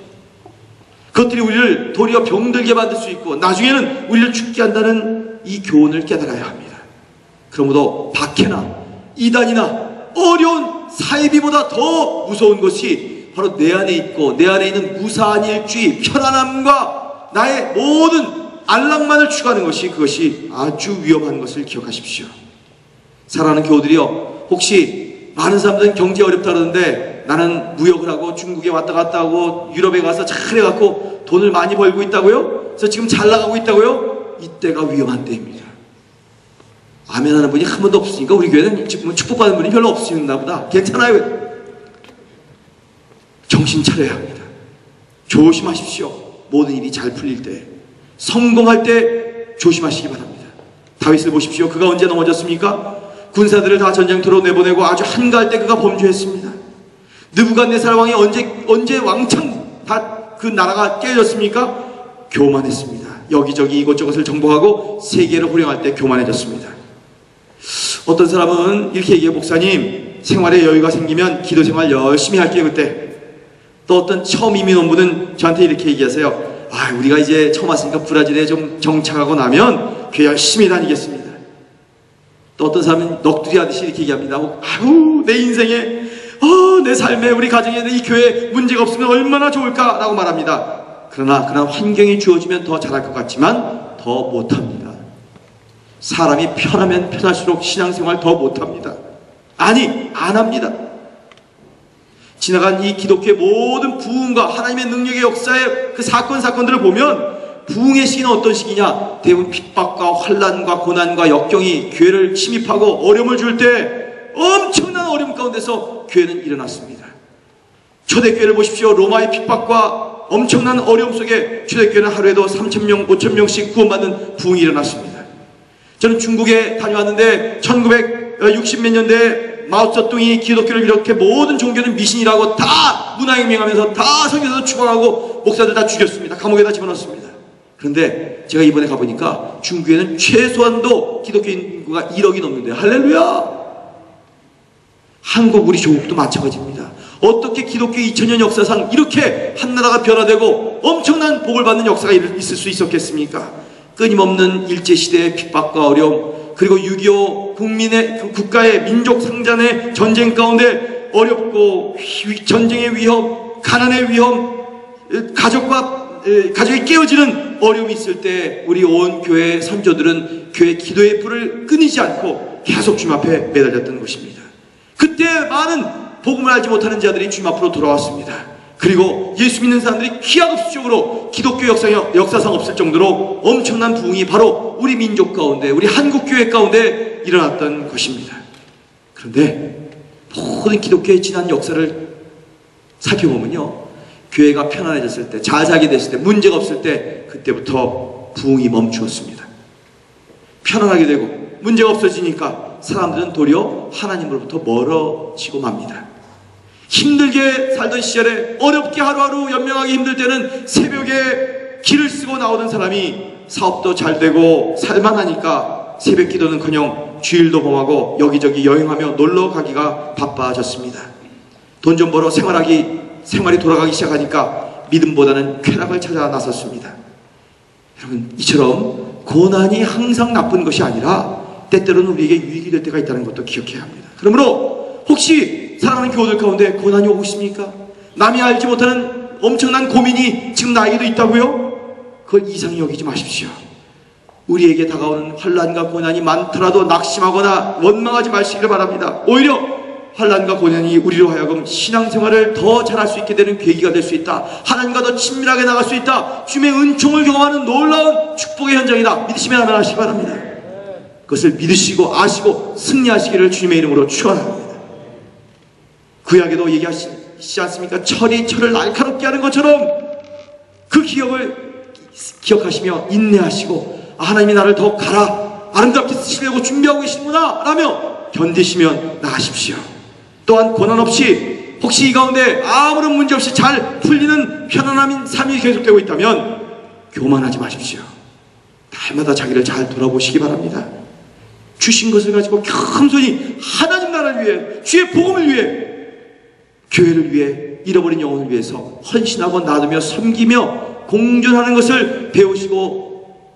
그것들이 우리를 도리어 병들게 만들 수 있고 나중에는 우리를 죽게 한다는 이 교훈을 깨달아야 합니다. 그러므로 박해나 이단이나 어려운 사이비보다 더 무서운 것이 바로 내 안에 있고 내 안에 있는 무사한 일주의, 편안함과 나의 모든 안락만을 추구하는 것이, 그것이 아주 위험한 것을 기억하십시오. 사랑하는 교우들이여, 혹시 많은 사람들은 경제 어렵다 그러는데 나는 무역을 하고 중국에 왔다 갔다 하고 유럽에 가서 잘해갖고 돈을 많이 벌고 있다고요? 그래서 지금 잘 나가고 있다고요? 이때가 위험한 때입니다. 아멘 하는 분이 한 번도 없으니까 우리 교회는 지금 축복받는 분이 별로 없으셨나 보다. 괜찮아요. 정신 차려야 합니다. 조심하십시오. 모든 일이 잘 풀릴 때, 성공할 때 조심하시기 바랍니다. 다윗을 보십시오. 그가 언제 넘어졌습니까? 군사들을 다 전쟁터로 내보내고 아주 한가할 때 그가 범죄했습니다. 느부갓네살 왕이 언제 왕창 다 그 나라가 깨졌습니까? 교만했습니다. 여기저기 이곳저곳을 정복하고 세계를 호령할 때 교만해졌습니다. 어떤 사람은 이렇게 얘기해요. 목사님, 생활에 여유가 생기면 기도 생활 열심히 할게요 그때. 또 어떤 처음 이민 온 분은 저한테 이렇게 얘기하세요. 우리가 이제 처음 왔으니까 브라질에 좀 정착하고 나면 교회 열심히 다니겠습니다. 또 어떤 사람은 넋두리 하듯이 이렇게 얘기합니다. 내 인생에, 내 삶에, 우리 가정에 이 교회에 문제가 없으면 얼마나 좋을까 라고 말합니다. 그러나 그런 환경이 주어지면 더 잘할 것 같지만 더 못합니다. 사람이 편하면 편할수록 신앙생활 더 못합니다. 아니, 안 합니다. 지나간 이 기독교의 모든 부흥과 하나님의 능력의 역사의 그 사건들을 보면 부흥의 시기는 어떤 시기냐? 대부분 핍박과 환난과 고난과 역경이 교회를 침입하고 어려움을 줄 때 엄청난 어려움 가운데서 교회는 일어났습니다. 초대교회를 보십시오. 로마의 핍박과 엄청난 어려움 속에 초대교회는 하루에도 3,000명, 5,000명씩 구원받는 부흥이 일어났습니다. 저는 중국에 다녀왔는데 1960몇 년대에 마오쩌둥이 기독교를 이렇게 모든 종교는 미신이라고 다 문화혁명하면서 다 성경에서 추방하고 목사들 다 죽였습니다. 감옥에다 집어넣었습니다. 그런데 제가 이번에 가보니까 중국에는 최소한도 기독교 인구가 1억이 넘는데요. 할렐루야! 한국 우리 조국도 마찬가지입니다. 어떻게 기독교 2000년 역사상 이렇게 한 나라가 변화되고 엄청난 복을 받는 역사가 있을 수 있었겠습니까? 끊임없는 일제시대의 핍박과 어려움, 그리고 6.25 국가의 민족 상잔의 전쟁 가운데 어렵고 전쟁의 위험, 가난의 위험, 가족이 깨어지는 어려움이 있을 때 우리 온 교회 선조들은 교회 기도의 불을 끊이지 않고 계속 주님 앞에 매달렸던 것입니다. 그때 많은 복음을 알지 못하는 자들이 주님 앞으로 돌아왔습니다. 그리고 예수 믿는 사람들이 기하급수적으로 기독교 역사상 없을 정도로 엄청난 부흥이 바로 우리 민족 가운데, 우리 한국교회 가운데 일어났던 것입니다. 그런데 모든 기독교의 지난 역사를 살펴보면요, 교회가 편안해졌을 때, 잘 살게 됐을 때, 문제가 없을 때, 그때부터 부흥이 멈추었습니다. 편안하게 되고 문제가 없어지니까 사람들은 도리어 하나님으로부터 멀어지고 맙니다. 힘들게 살던 시절에, 어렵게 하루하루 연명하기 힘들 때는 새벽에 길을 쓰고 나오던 사람이 사업도 잘 되고 살만하니까 새벽 기도는커녕 주일도 범하고 여기저기 여행하며 놀러 가기가 바빠졌습니다. 돈 좀 벌어 생활이 돌아가기 시작하니까 믿음보다는 쾌락을 찾아 나섰습니다. 여러분, 이처럼 고난이 항상 나쁜 것이 아니라 때때로는 우리에게 유익이 될 때가 있다는 것도 기억해야 합니다. 그러므로 혹시 사랑하는 교우들 가운데 고난이 오고 있습니까? 남이 알지 못하는 엄청난 고민이 지금 나에게도 있다고요? 그걸 이상히 여기지 마십시오. 우리에게 다가오는 환난과 고난이 많더라도 낙심하거나 원망하지 마시기를 바랍니다. 오히려 환난과 고난이 우리로 하여금 신앙생활을 더 잘할 수 있게 되는 계기가 될 수 있다. 하나님과 더 친밀하게 나갈 수 있다. 주님의 은총을 경험하는 놀라운 축복의 현장이다. 믿으시면 아멘 하시기 바랍니다. 그것을 믿으시고 아시고 승리하시기를 주님의 이름으로 축원합니다. 구약에도 얘기하시지 않습니까? 철이 철을 날카롭게 하는 것처럼 그 기억하시며 인내하시고 하나님이 나를 더 갈아 아름답게 쓰시려고 준비하고 계시는구나 라며 견디시면 나가십시오. 또한 고난 없이 혹시 이 가운데 아무런 문제 없이 잘 풀리는 편안함인 삶이 계속되고 있다면 교만하지 마십시오. 날마다 자기를 잘 돌아보시기 바랍니다. 주신 것을 가지고 겸손히 하나님 나라를 위해, 주의 복음을 위해, 교회를 위해, 잃어버린 영혼을 위해서 헌신하고 나누며 섬기며 공존하는 것을 배우시고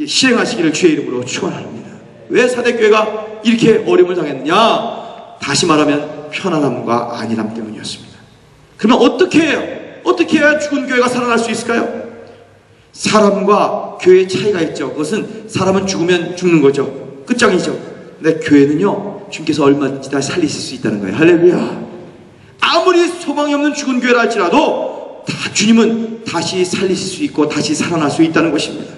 실행하시기를 주의 이름으로 축원합니다. 왜 사대교회가 이렇게 어려움을 당했느냐? 다시 말하면 편안함과 안일함 때문이었습니다. 그러면 어떻게 해요? 어떻게 해야 죽은 교회가 살아날 수 있을까요? 사람과 교회의 차이가 있죠. 그것은 사람은 죽으면 죽는 거죠. 끝장이죠. 근데 교회는요, 주님께서 얼마든지 다 살리실 수 있다는 거예요. 할렐루야. 아무리 소망이 없는 죽은 교회라 할지라도 주님은 다시 살리실 수 있고 다시 살아날 수 있다는 것입니다.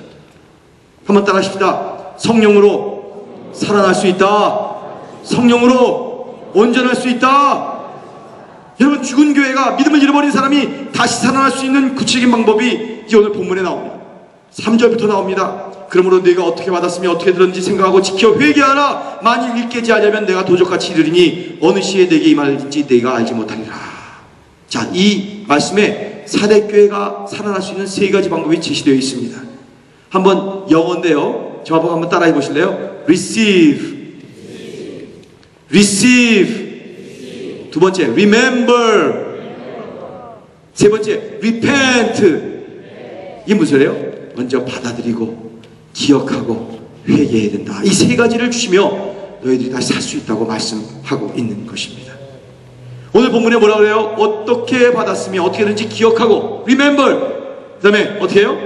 한번 따라 하십시다. 성령으로 살아날 수 있다. 성령으로 온전할 수 있다. 여러분, 죽은 교회가 믿음을 잃어버린 사람이 다시 살아날 수 있는 구체적인 방법이 이제 오늘 본문에 나옵니다. 3절부터 나옵니다. 그러므로 네가 어떻게 받았으며 어떻게 들었는지 생각하고 지켜 회개하라. 만일 일깨지 하려면 내가 도적같이 이르리니 어느 시에 내게 임할지 네가 알지 못하리라. 자, 이 말씀에 사대교회가 살아날 수 있는 세 가지 방법이 제시되어 있습니다. 한번 영어인데요, 저하고 한번 따라해 보실래요? Receive, Receive. 두 번째 Remember. 세 번째 Repent. 이게 무슨 소리예요? 먼저 받아들이고 기억하고 회개해야 된다. 이 세 가지를 주시며 너희들이 다시 살 수 있다고 말씀하고 있는 것입니다. 오늘 본문에 뭐라고 그래요? 어떻게 받았으며 어떻게든지 기억하고 Remember. 그 다음에 어떻게 해요?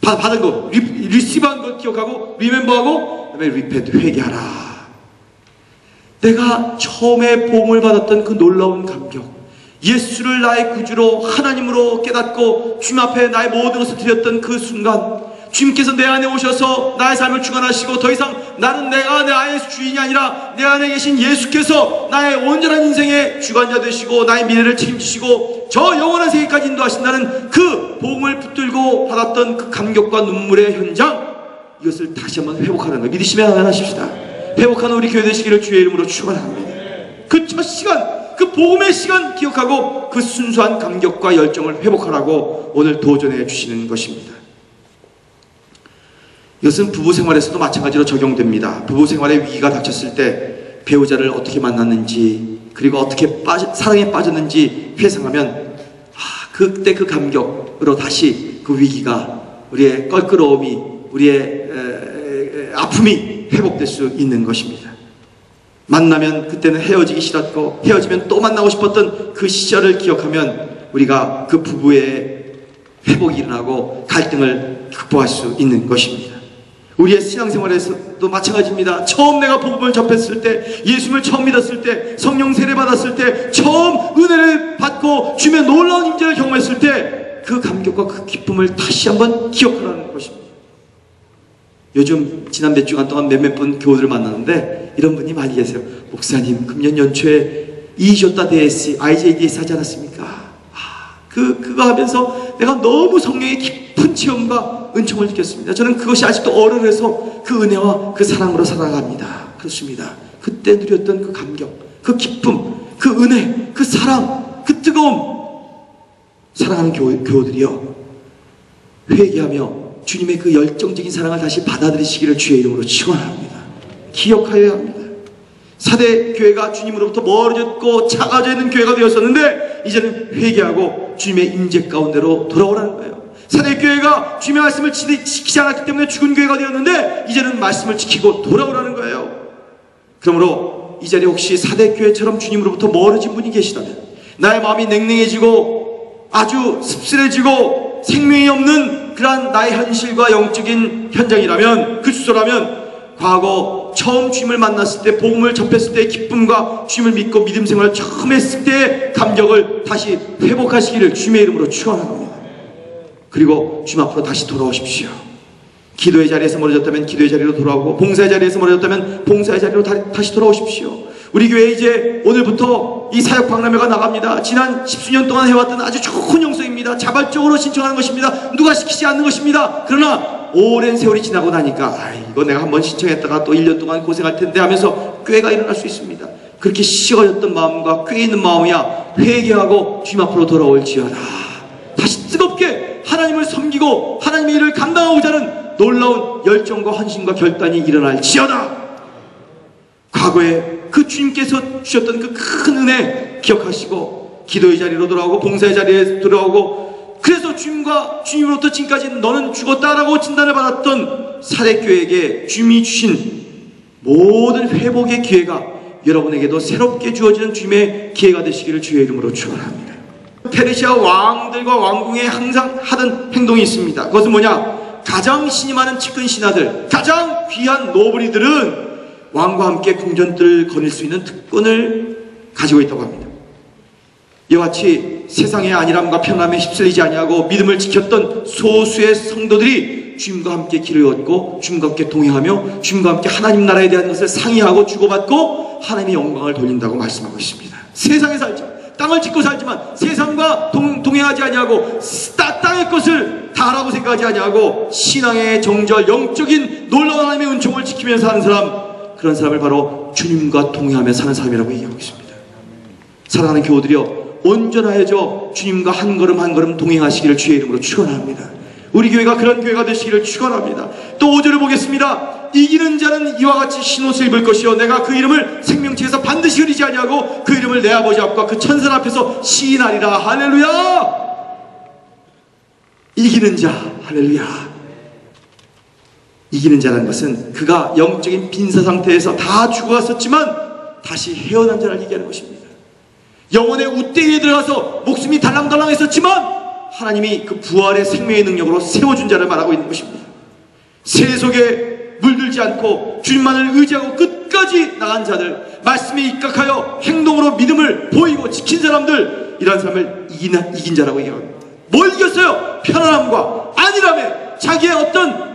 받은 거, receive한 거 기억하고 Remember하고 그 다음에 Repent, 회개하라. 내가 처음에 복음을 받았던 그 놀라운 감격, 예수를 나의 구주로 하나님으로 깨닫고 주님 앞에 나의 모든 것을 드렸던 그 순간, 주님께서 내 안에 오셔서 나의 삶을 주관하시고 더 이상 나는 내가 내 안의 주인이 아니라 내 안에 계신 예수께서 나의 온전한 인생의 주관자 되시고 나의 미래를 책임지시고 저 영원한 세계까지 인도하신다는 그 복음을 붙들고 받았던 그 감격과 눈물의 현장, 이것을 다시 한번 회복하는 걸 믿으시면 하십시다. 회복하는 우리 교회 되시기를 주의 이름으로 축원합니다. 그 첫 시간, 그 복음의 시간 기억하고 그 순수한 감격과 열정을 회복하라고 오늘 도전해 주시는 것입니다. 이것은 부부 생활에서도 마찬가지로 적용됩니다. 부부 생활에 위기가 닥쳤을 때 배우자를 어떻게 만났는지, 그리고 어떻게 사랑에 빠졌는지 회상하면 그때 그 감격으로 다시 그 위기가, 우리의 껄끄러움이, 우리의 아픔이 회복될 수 있는 것입니다. 만나면 그때는 헤어지기 싫었고 헤어지면 또 만나고 싶었던 그 시절을 기억하면 우리가 그 부부의 회복이 일어나고 갈등을 극복할 수 있는 것입니다. 우리의 신앙생활에서도 마찬가지입니다. 처음 내가 복음을 접했을 때, 예수님을 처음 믿었을 때, 성령 세례 받았을 때, 처음 은혜를 받고 주님의 놀라운 임재를 경험했을 때 그 감격과 그 기쁨을 다시 한번 기억하라는 것입니다. 요즘 지난 몇 주간 동안 몇몇 분 교우들을 만났는데 이런 분이 많이 계세요. 목사님, 금년 연초에 이조타 데스 IJDS 하지 않았습니까? 그거 하면서 내가 너무 성령의 깊은 체험과 은총을 느꼈습니다. 저는 그것이 아직도 어른해서 그 은혜와 그 사랑으로 살아갑니다. 그렇습니다. 그때 누렸던 그 감격, 그 기쁨, 그 은혜, 그 사랑, 그 뜨거움, 사랑하는 교우들이요, 회개하며 주님의 그 열정적인 사랑을 다시 받아들이시기를 주의 이름으로 축원합니다. 기억하여야 합니다. 사대 교회가 주님으로부터 멀어졌고 작아져 있는 교회가 되었었는데 이제는 회개하고 주님의 임재 가운데로 돌아오라는 거예요. 사대 교회가 주님의 말씀을 지키지 않았기 때문에 죽은 교회가 되었는데 이제는 말씀을 지키고 돌아오라는 거예요. 그러므로 이 자리에 혹시 사대 교회처럼 주님으로부터 멀어진 분이 계시다면, 나의 마음이 냉랭해지고 아주 씁쓸해지고 생명이 없는 그러한 나의 현실과 영적인 현장이라면, 그 주소라면 과거 처음 주님을 만났을 때, 복음을 접했을 때의 기쁨과 주님을 믿고 믿음 생활을 처음 했을 때의 감격을 다시 회복하시기를 주님의 이름으로 축원합니다. 그리고 주님 앞으로 다시 돌아오십시오. 기도의 자리에서 멀어졌다면 기도의 자리로 돌아오고, 봉사의 자리에서 멀어졌다면 봉사의 자리로 다시 돌아오십시오. 우리 교회 이제 오늘부터 이 사역 박람회가 나갑니다. 지난 10수년 동안 해왔던 아주 좋은 영성입니다. 자발적으로 신청하는 것입니다. 누가 시키지 않는 것입니다. 그러나 오랜 세월이 지나고 나니까 이거 내가 한번 신청했다가 또 1년 동안 고생할 텐데 하면서 꾀가 일어날 수 있습니다. 그렇게 식어졌던 마음과 꾀 있는 마음이야 회개하고 주님 앞으로 돌아올지어다. 다시 뜨겁게 하나님을 섬기고 하나님의 일을 감당하고자 하는 놀라운 열정과 헌신과 결단이 일어날지어다. 과거에 그 주님께서 주셨던 그 큰 은혜 기억하시고 기도의 자리로 돌아오고 봉사의 자리에 돌아오고, 그래서 주님으로부터 지금까지 너는 죽었다라고 진단을 받았던 사대교회에게 주님이 주신 모든 회복의 기회가 여러분에게도 새롭게 주어지는 주님의 기회가 되시기를 주의 이름으로 축원합니다. 페르시아 왕들과 왕궁에 항상 하던 행동이 있습니다. 그것은 뭐냐? 가장 신이 많은 측근 신하들, 가장 귀한 노브리들은 왕과 함께 궁전들을 거닐 수 있는 특권을 가지고 있다고 합니다. 이와 같이 세상의 안일함과 편함에 휩쓸리지 아니하고 믿음을 지켰던 소수의 성도들이 주님과 함께 길을 걷고 주님과 함께 동행하며 주님과 함께 하나님 나라에 대한 것을 상의하고 주고받고 하나님의 영광을 돌린다고 말씀하고 있습니다. 세상에 살지만, 땅을 짓고 살지만 세상과 동행하지 아니하고 땅의 것을 다라고 생각하지 아니하고 신앙의 정절, 영적인 놀라운 하나님의 은총을 지키면서 사는 사람, 그런 사람을 바로 주님과 동행하며 사는 사람이라고 얘기하고 있습니다. 사랑하는 교우들이여, 온전하여져 주님과 한 걸음 한 걸음 동행하시기를 주의 이름으로 축원합니다. 우리 교회가 그런 교회가 되시기를 축원합니다. 또 5절을 보겠습니다. 이기는 자는 이와 같이 흰옷을 입을 것이요 내가 그 이름을 생명책에서 반드시 흐리지 아니하고 그 이름을 내 아버지 앞과 그 천사 앞에서 시인하리라. 할렐루야. 이기는 자, 할렐루야. 이기는 자라는 것은 그가 영적인 빈사 상태에서 다 죽어갔었지만 다시 헤어난 자를 얘기하는 것입니다. 영혼의 웃대기에 들어가서 목숨이 달랑달랑 했었지만 하나님이 그 부활의 생명의 능력으로 세워준 자를 말하고 있는 것입니다. 세속에 물들지 않고 주님만을 의지하고 끝까지 나간 자들, 말씀에 입각하여 행동으로 믿음을 보이고 지킨 사람들, 이런 사람을 이긴 자라고 얘기합니다. 뭘 이겼어요? 편안함과 안일함에 자기의 어떤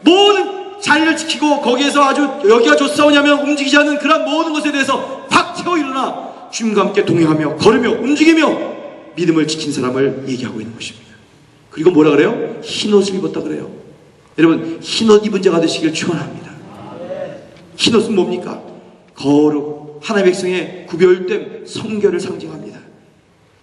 모든 자리를 지키고 거기에서 아주 여기가 좋사오냐면 움직이지 않는 그런 모든 것에 대해서 박차고 일어나 주님과 함께 동행하며 걸으며 움직이며 믿음을 지킨 사람을 얘기하고 있는 것입니다. 그리고 뭐라 그래요? 흰옷을 입었다 그래요. 여러분, 흰옷 입은 자가 되시길 축원합니다. 흰옷은 뭡니까? 거룩, 하나님의 백성의 구별됨, 성결을 상징합니다.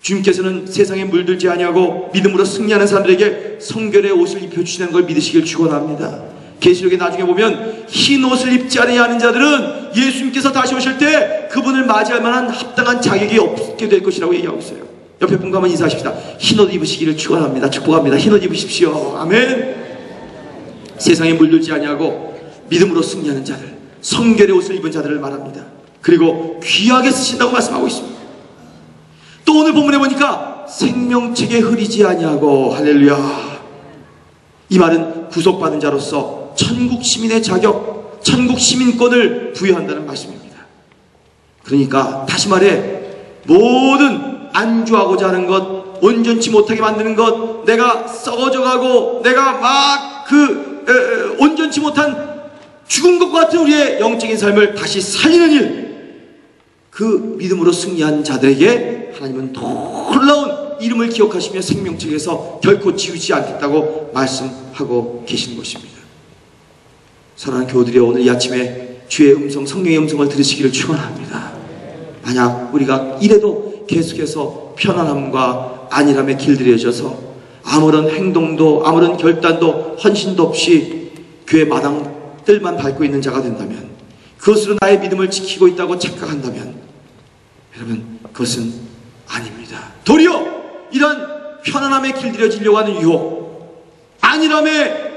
주님께서는 세상에 물들지 아니하고 믿음으로 승리하는 사람들에게 성결의 옷을 입혀주시는 걸 믿으시길 축원합니다. 계시록에 나중에 보면 흰 옷을 입지 아니하는 자들은 예수님께서 다시 오실 때 그분을 맞이할 만한 합당한 자격이 없게 될 것이라고 얘기하고 있어요. 옆에 분과 한번 인사하십시다. 흰 옷 입으시기를 축원합니다. 축복합니다. 흰 옷 입으십시오. 아멘. 세상에 물들지 아니하고 믿음으로 승리하는 자들, 성결의 옷을 입은 자들을 말합니다. 그리고 귀하게 쓰신다고 말씀하고 있습니다. 또 오늘 본문에 보니까 생명책에 흐리지 아니하고, 할렐루야. 이 말은 구속받은 자로서 천국 시민의 자격, 천국 시민권을 부여한다는 말씀입니다. 그러니까 다시 말해, 모든 안주하고자 하는 것, 온전치 못하게 만드는 것, 내가 썩어져가고 내가 막 온전치 못한 죽은 것 같은 우리의 영적인 삶을 다시 살리는 일, 그 믿음으로 승리한 자들에게 하나님은 놀라운 이름을 기억하시며 생명책에서 결코 지우지 않겠다고 말씀하고 계시는 것입니다. 사랑하는 교우들이여, 오늘 이 아침에 주의 음성, 성령의 음성을 들으시기를 축원합니다. 만약 우리가 이래도 계속해서 편안함과 안일함에 길들여져서 아무런 행동도, 아무런 결단도, 헌신도 없이 교회 마당들만 밟고 있는 자가 된다면, 그것으로 나의 믿음을 지키고 있다고 착각한다면, 여러분, 그것은 아닙니다. 도리어 이런 편안함에 길들여지려고 하는 유혹, 안일함에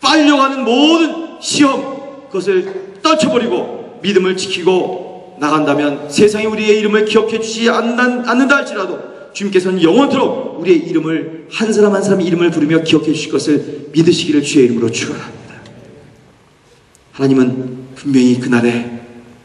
빨려고 하는 모든 시험, 그것을 떨쳐버리고 믿음을 지키고 나간다면 세상이 우리의 이름을 기억해 주지 않는다 할지라도 주님께서는 영원토록 우리의 이름을, 한 사람 한 사람의 이름을 부르며 기억해 주실 것을 믿으시기를 주의 이름으로 축원합니다. 하나님은 분명히 그날에,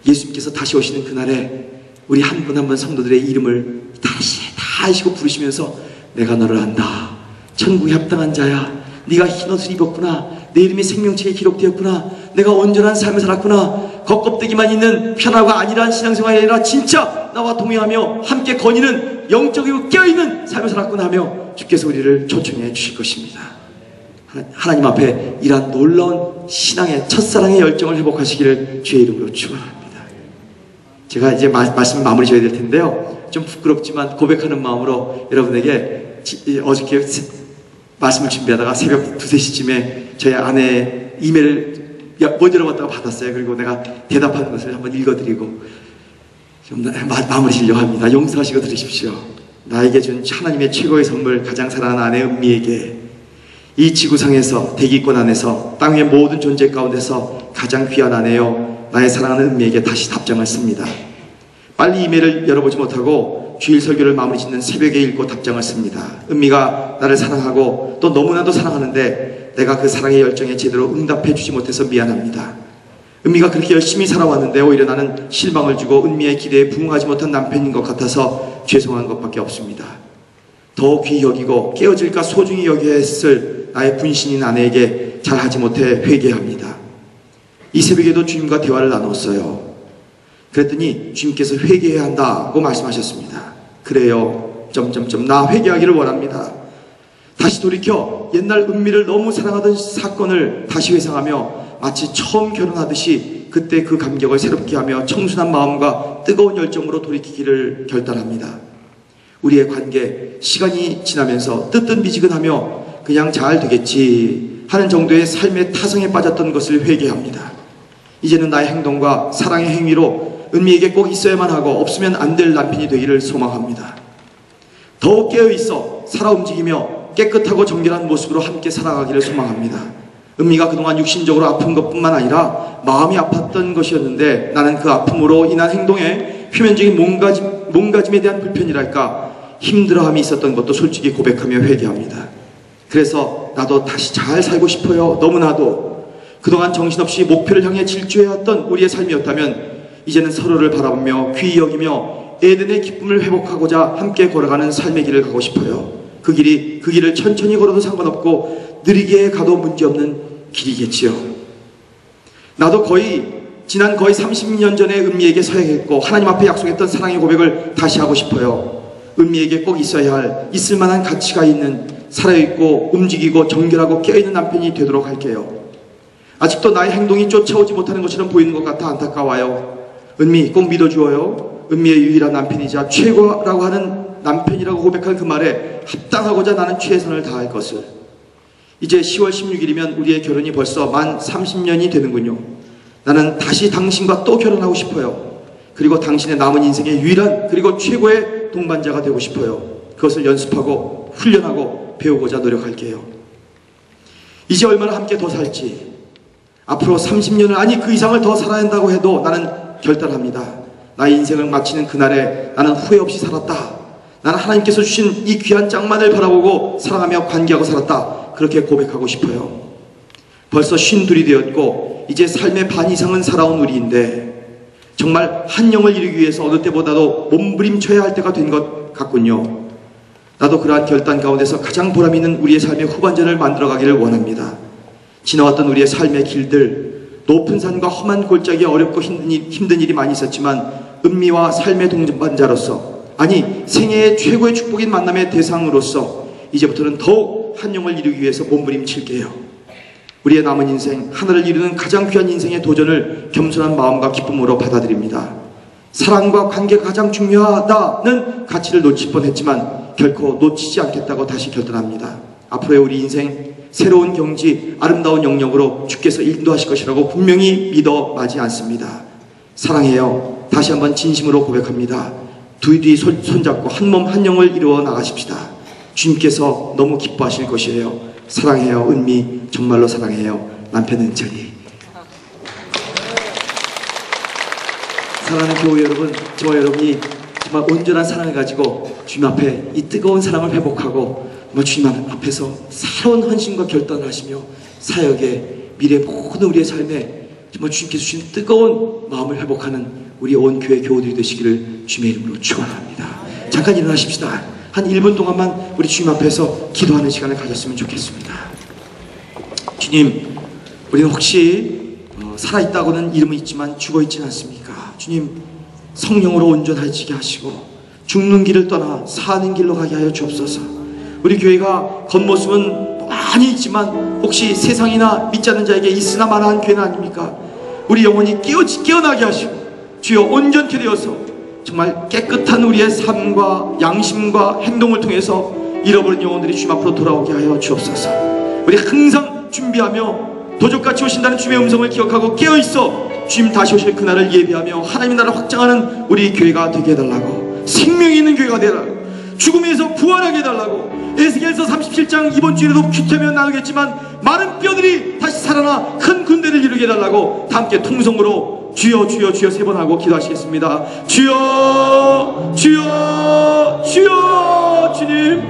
예수님께서 다시 오시는 그날에 우리 한 분 한 분 성도들의 이름을 다시 다 하시고 부르시면서 내가 너를 안다. 천국에 합당한 자야. 네가 흰옷을 입었구나. 내 이름이 생명책에 기록되었구나. 내가 온전한 삶을 살았구나. 겉껍데기만 있는 편하고 안일한 신앙생활이 아니라 진짜 나와 동행하며 함께 거니는 영적이고 깨어있는 삶을 살았구나 하며 주께서 우리를 초청해 주실 것입니다. 하나님 앞에 이러한 놀라운 신앙의 첫사랑의 열정을 회복하시기를 주의 이름으로 축원합니다. 제가 이제 말씀을 마무리 지어야 될 텐데요. 좀 부끄럽지만 고백하는 마음으로 여러분에게 어저께 말씀을 준비하다가 새벽 2, 3시쯤에 저희 아내 이메일을 못 열어봤다가 받았어요. 그리고 내가 대답하는 것을 한번 읽어드리고 좀 마무리 지으려고 합니다. 용서하시고 들으십시오. 나에게 준 하나님의 최고의 선물, 가장 사랑하는 아내 은미에게 이 지구상에서 대기권 안에서 땅 위의 모든 존재 가운데서 가장 귀한 아내요, 나의 사랑하는 은미에게 다시 답장을 씁니다. 빨리 이메일을 열어보지 못하고 주일 설교를 마무리 짓는 새벽에 읽고 답장을 씁니다. 은미가 나를 사랑하고 또 너무나도 사랑하는데 내가 그 사랑의 열정에 제대로 응답해 주지 못해서 미안합니다. 은미가 그렇게 열심히 살아왔는데 오히려 나는 실망을 주고 은미의 기대에 부응하지 못한 남편인 것 같아서 죄송한 것밖에 없습니다. 더 귀히 여기고 깨어질까 소중히 여겨야 했을 나의 분신인 아내에게 잘하지 못해 회개합니다. 이 새벽에도 주님과 대화를 나눴어요. 그랬더니 주님께서 회개해야 한다고 말씀하셨습니다. 그래요. 나 회개하기를 원합니다. 다시 돌이켜 옛날 은미를 너무 사랑하던 사건을 다시 회상하며 마치 처음 결혼하듯이 그때 그 감격을 새롭게 하며 청순한 마음과 뜨거운 열정으로 돌이키기를 결단합니다. 우리의 관계, 시간이 지나면서 뜨뜻미지근하며 그냥 잘 되겠지 하는 정도의 삶의 타성에 빠졌던 것을 회개합니다. 이제는 나의 행동과 사랑의 행위로 은미에게 꼭 있어야만 하고 없으면 안 될 남편이 되기를 소망합니다. 더욱 깨어있어 살아 움직이며 깨끗하고 정결한 모습으로 함께 살아가기를 소망합니다. 은미가 그동안 육신적으로 아픈 것뿐만 아니라 마음이 아팠던 것이었는데 나는 그 아픔으로 인한 행동에 표면적인 몸가짐에 대한 불편이랄까 힘들어함이 있었던 것도 솔직히 고백하며 회개합니다. 그래서 나도 다시 잘 살고 싶어요. 너무나도. 그동안 정신없이 목표를 향해 질주해왔던 우리의 삶이었다면 이제는 서로를 바라보며 귀히 여기며 에덴의 기쁨을 회복하고자 함께 걸어가는 삶의 길을 가고 싶어요. 그 길을 천천히 걸어도 상관없고 느리게 가도 문제없는 길이겠지요. 나도 지난 거의 30년 전에 은미에게 서약했고 하나님 앞에 약속했던 사랑의 고백을 다시 하고 싶어요. 은미에게 꼭 있어야 할, 있을 만한 가치가 있는, 살아있고 움직이고 정결하고 깨어있는 남편이 되도록 할게요. 아직도 나의 행동이 쫓아오지 못하는 것처럼 보이는 것 같아 안타까워요. 은미 꼭 믿어주어요. 은미의 유일한 남편이자 최고라고 하는 남편이라고 고백할 그 말에 합당하고자 나는 최선을 다할 것을. 이제 10월 16일이면 우리의 결혼이 벌써 만 30년이 되는군요. 나는 다시 당신과 또 결혼하고 싶어요. 그리고 당신의 남은 인생의 유일한 그리고 최고의 동반자가 되고 싶어요. 그것을 연습하고 훈련하고 배우고자 노력할게요. 이제 얼마나 함께 더 살지, 앞으로 30년을 아니 그 이상을 더 살아야 한다고 해도 나는 결단합니다. 나의 인생을 마치는 그날에 나는 후회 없이 살았다. 나는 하나님께서 주신 이 귀한 짝만을 바라보고 사랑하며 관계하고 살았다. 그렇게 고백하고 싶어요. 벌써 52이 되었고 이제 삶의 반 이상은 살아온 우리인데 정말 한 영을 이루기 위해서 어느 때보다도 몸부림쳐야 할 때가 된 것 같군요. 나도 그러한 결단 가운데서 가장 보람 있는 우리의 삶의 후반전을 만들어가기를 원합니다. 지나왔던 우리의 삶의 길들, 높은 산과 험한 골짜기에 어렵고 힘든 일이 많이 있었지만 은미와 삶의 동반자로서, 아니 생애의 최고의 축복인 만남의 대상으로서 이제부터는 더욱 한 영을 이루기 위해서 몸부림칠게요. 우리의 남은 인생, 하늘을 이루는 가장 귀한 인생의 도전을 겸손한 마음과 기쁨으로 받아들입니다. 사랑과 관계가 가장 중요하다는 가치를 놓칠 뻔했지만 결코 놓치지 않겠다고 다시 결단합니다. 앞으로의 우리 인생 새로운 경지, 아름다운 영역으로 주께서 인도하실 것이라고 분명히 믿어 마지 않습니다. 사랑해요. 다시 한번 진심으로 고백합니다. 두이 손잡고 한 몸 한 영을 이루어 나가십시다. 주님께서 너무 기뻐하실 것이에요. 사랑해요. 은미 정말로 사랑해요. 남편 은철이. 사랑하는 교회 여러분, 저와 여러분이 정말 온전한 사랑을 가지고 주님 앞에 이 뜨거운 사랑을 회복하고 주님 앞에서 새로운 헌신과 결단을 하시며 사역의 미래 모든 우리의 삶에 정말 주님께서 주신 뜨거운 마음을 회복하는 우리 온 교회 교우들이 되시기를 주님의 이름으로 축원합니다. 잠깐 일어나십시다. 한 1분 동안만 우리 주님 앞에서 기도하는 시간을 가졌으면 좋겠습니다. 주님, 우리는 혹시 살아있다고는 이름은 있지만 죽어있지는 않습니까? 주님, 성령으로 온전해지게 하시고 죽는 길을 떠나 사는 길로 가게 하여 주옵소서. 우리 교회가 겉모습은 많이 있지만 혹시 세상이나 믿지 않는 자에게 있으나 마나한 교회는 아닙니까? 우리 영혼이 깨어나게 하시고 주여 온전케 되어서 정말 깨끗한 우리의 삶과 양심과 행동을 통해서 잃어버린 영혼들이 주님 앞으로 돌아오게 하여 주옵소서. 우리 항상 준비하며 도적같이 오신다는 주님의 음성을 기억하고 깨어있어 주님 다시 오실 그날을 예비하며 하나님의 나라를 확장하는 우리 교회가 되게 해달라고, 생명이 있는 교회가 되달라고, 죽음에서 부활하게 해달라고. 에스겔서 37장 이번 주에도 큐티하면 나누겠지만 많은 뼈들이 다시 살아나 큰 군대를 이루게 해달라고 다 함께 통성으로 주여 주여 주여 세 번 하고 기도하시겠습니다. 주여 주여 주여. 주님,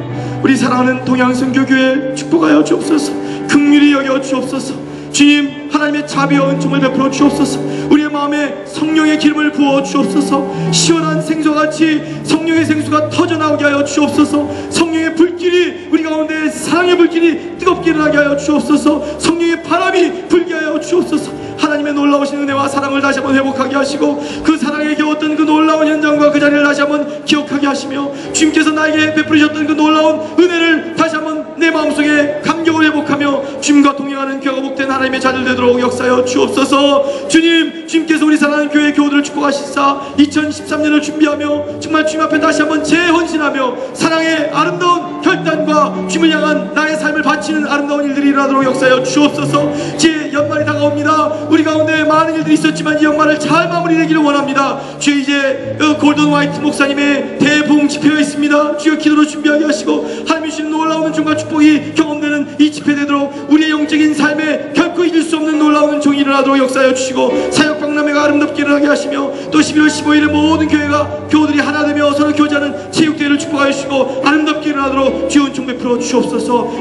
우리 사랑하는 동양선교교회 축복하여 주옵소서. 긍휼히 여겨 주옵소서. 주님, 하나님의 자비와 은총을 베풀어 주옵소서. 우리의 마음에 성령의 기름을 부어 주옵소서. 시원한 생수같이 성령의 생수가 터져나오게 하여 주옵소서. 성령의 불길이 우리 가운데 사랑의 불길이 뜨겁게 일어나게 하여 주옵소서. 성령의 바람이 불게 하여 주옵소서. 하나님의 놀라우신 은혜와 사랑을 다시 한번 회복하게 하시고 그 사랑에 겨웠던 그 놀라운 현장과 그 자리를 다시 한번 기억하게 하시며 주님께서 나에게 베풀으셨던 그 놀라운 은혜를 다시 한번 내 마음속에 감격을 회복하며 주님과 동행하는 교회가 복된 하나님의 자들 되도록 역사하여 주옵소서. 주님, 주님께서 우리 사랑하는 교회 교우들을 축복하시사 2013년을 준비하며 정말 주님 앞에 다시 한번 재헌신하며 사랑의 아름다운 결단과 주님을 향한 나의 삶을 바치는 아름다운 일들이 일어나도록 역사하여 주옵소서. 제 연말이 다가옵니다. 우리 가운데 많은 일들이 있었지만 이 연말을 잘 마무리되기를 원합니다. 주여, 이제 골든 화이트 목사님의 대부흥 집회가 있습니다. 주여, 기도로 준비하게 하시고 하나님이 주시는 놀라운 은총과 축복이 경험되는 이 집회 되도록 우리의 영적인 삶에 결코 잊을 수 없는 놀라운 은총이 일어나도록 역사하여 주시고 사역박람회가 아름답게 일어나게 하시며 또 11월 15일에 모든 교우들이 하나 되며 서로 교제하는 체육대회를 축복하여 주시고 아름답게 일어나도록 주여 은총 베풀어 주옵소서.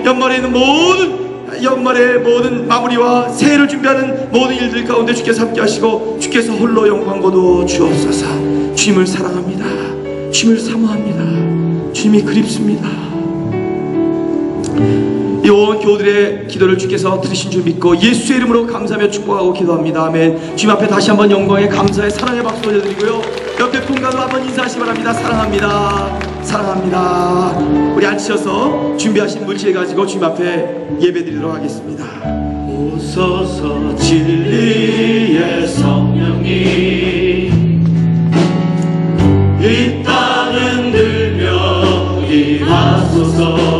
연말의 모든 마무리와 새해를 준비하는 모든 일들 가운데 주께서 함께 하시고 주께서 홀로 영광 거두 주옵소서. 주님을 사랑합니다. 주님을 사모합니다. 주님이 그립습니다. 이 온 교우들의 기도를 주께서 들으신 줄 믿고 예수의 이름으로 감사하며 축복하고 기도합니다. 아멘. 주님 앞에 다시 한번 영광의 감사의 사랑의 박수 올려드리고요. 옆에 분과도 한번 인사하시기 바랍니다. 사랑합니다. 사랑합니다. 우리 앉으셔서 준비하신 물질 가지고 주님 앞에 예배드리도록 하겠습니다. 오소서 진리의 성령이 이 땅 흔들며 임하소서.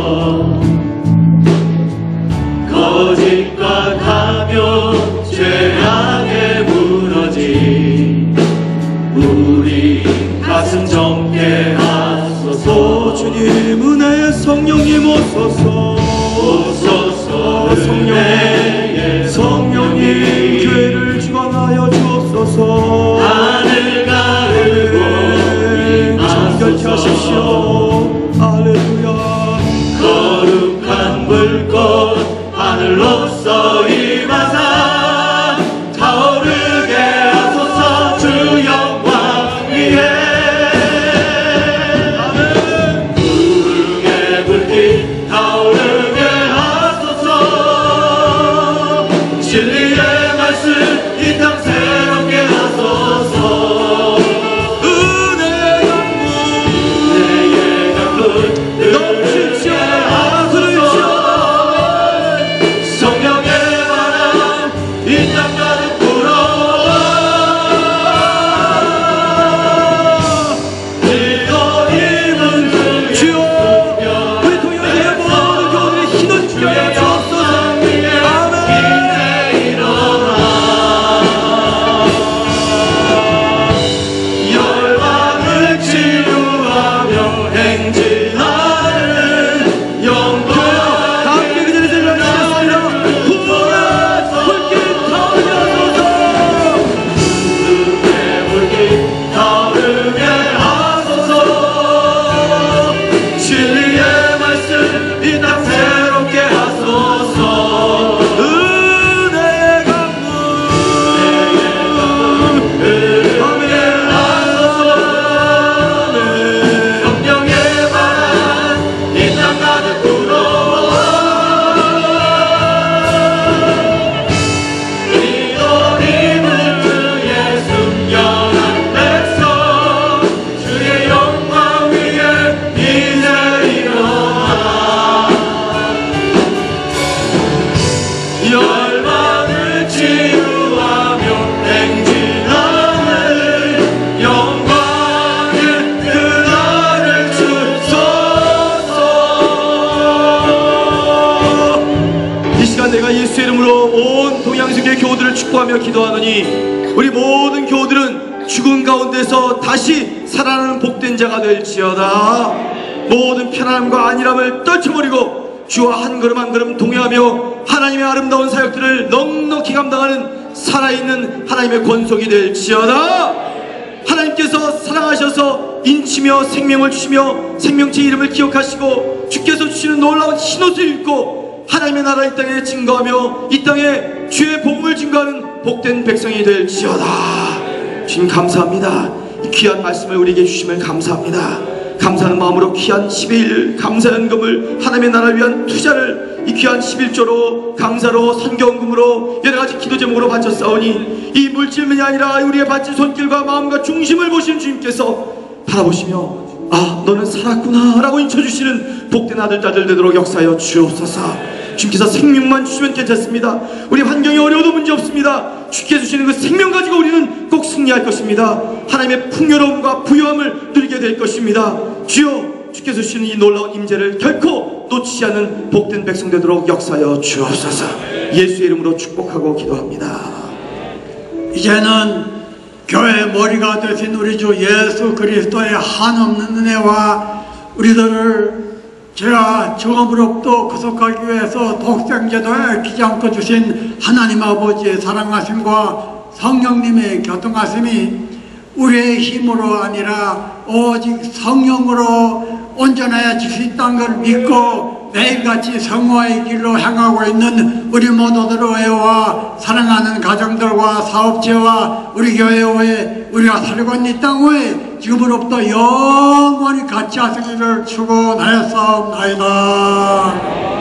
거짓과 가벼 죄악에 무너진 우리 가슴 정케 하소서. 주님, 은혜의 성령님 오소서. 오소서 성령님 교회를 주관하여 주옵소서. 하늘 가르고 정결케 하십시오. 할렐루야. 거룩한 불꽃 하늘로서 임하사 타오르게 하소서. 주 영광 위에 부흥의 불길 타오르게 하소서. 진리의 말씀 이 땅 새롭게 하소서. 은혜의 강물 넘치게 하소서. 성령의 열방을 치유하며 행진하는 영광의 그날을 주소서. 이 시간 내가 예수의 이름으로 온 동양세계 교우들을 축복하며 기도하노니 우리 모든 교우들은 죽은 가운데서 다시 살아나는 복된 자가 될지어다. 모든 편안함과 안일함을 떨쳐버리고 주와 한 걸음 한 걸음 동행하며 하나님의 아름다운 사역들을 넉넉히 감당하는 살아있는 하나님의 권속이 될지어다. 하나님께서 사랑하셔서 인치며 생명을 주시며 생명체 이름을 기억하시고 주께서 주시는 놀라운 흰옷을 입고 하나님의 나라 이 땅에 증거하며 이 땅에 주의 복음을 증거하는 복된 백성이 될지어다. 주님 감사합니다. 이 귀한 말씀을 우리에게 주심을 감사합니다. 감사하는 마음으로 귀한 11일 감사연금을 하나님의 나라를 위한 투자를 이 귀한 11조로 감사로 선경금으로 여러가지 기도 제목으로 바쳤사오니 이 물질만이 아니라 우리의 바친 손길과 마음과 중심을 보시는 주님께서 바라보시며 아 너는 살았구나 라고 인쳐주시는 복된 아들딸들 되도록 역사하여 주옵소서. 주님께서 생명만 주시면 괜찮습니다. 우리 환경이 어려워도 문제없습니다. 주께 주시는 그 생명 가지고 우리는 꼭 승리할 것입니다. 하나님의 풍요로움과 부요함을 누리게 될 것입니다. 주여 주께서 주시는 이 놀라운 임재를 결코 놓치지 않는 복된 백성 되도록 역사하여 주옵소서. 예수의 이름으로 축복하고 기도합니다. 이제는 교회의 머리가 되신 우리 주 예수 그리스도의 한없는 은혜와 우리들을 죄와 정함으로부터 구속하기 위해서 독생제도에 기지 않고 주신 하나님 아버지의 사랑하심과 성령님의 교통하심이 우리의 힘으로 아니라 오직 성령으로 온전해질 수 있다는 걸 믿고 매일같이 성화의 길로 향하고 있는 우리 모두들의 사랑하는 가정들과 사업체와 우리 교회의 우리가 살고 있는 이 땅 위에 지금으로부터 영원히 같이 하시기를 축원하였사옵나이다.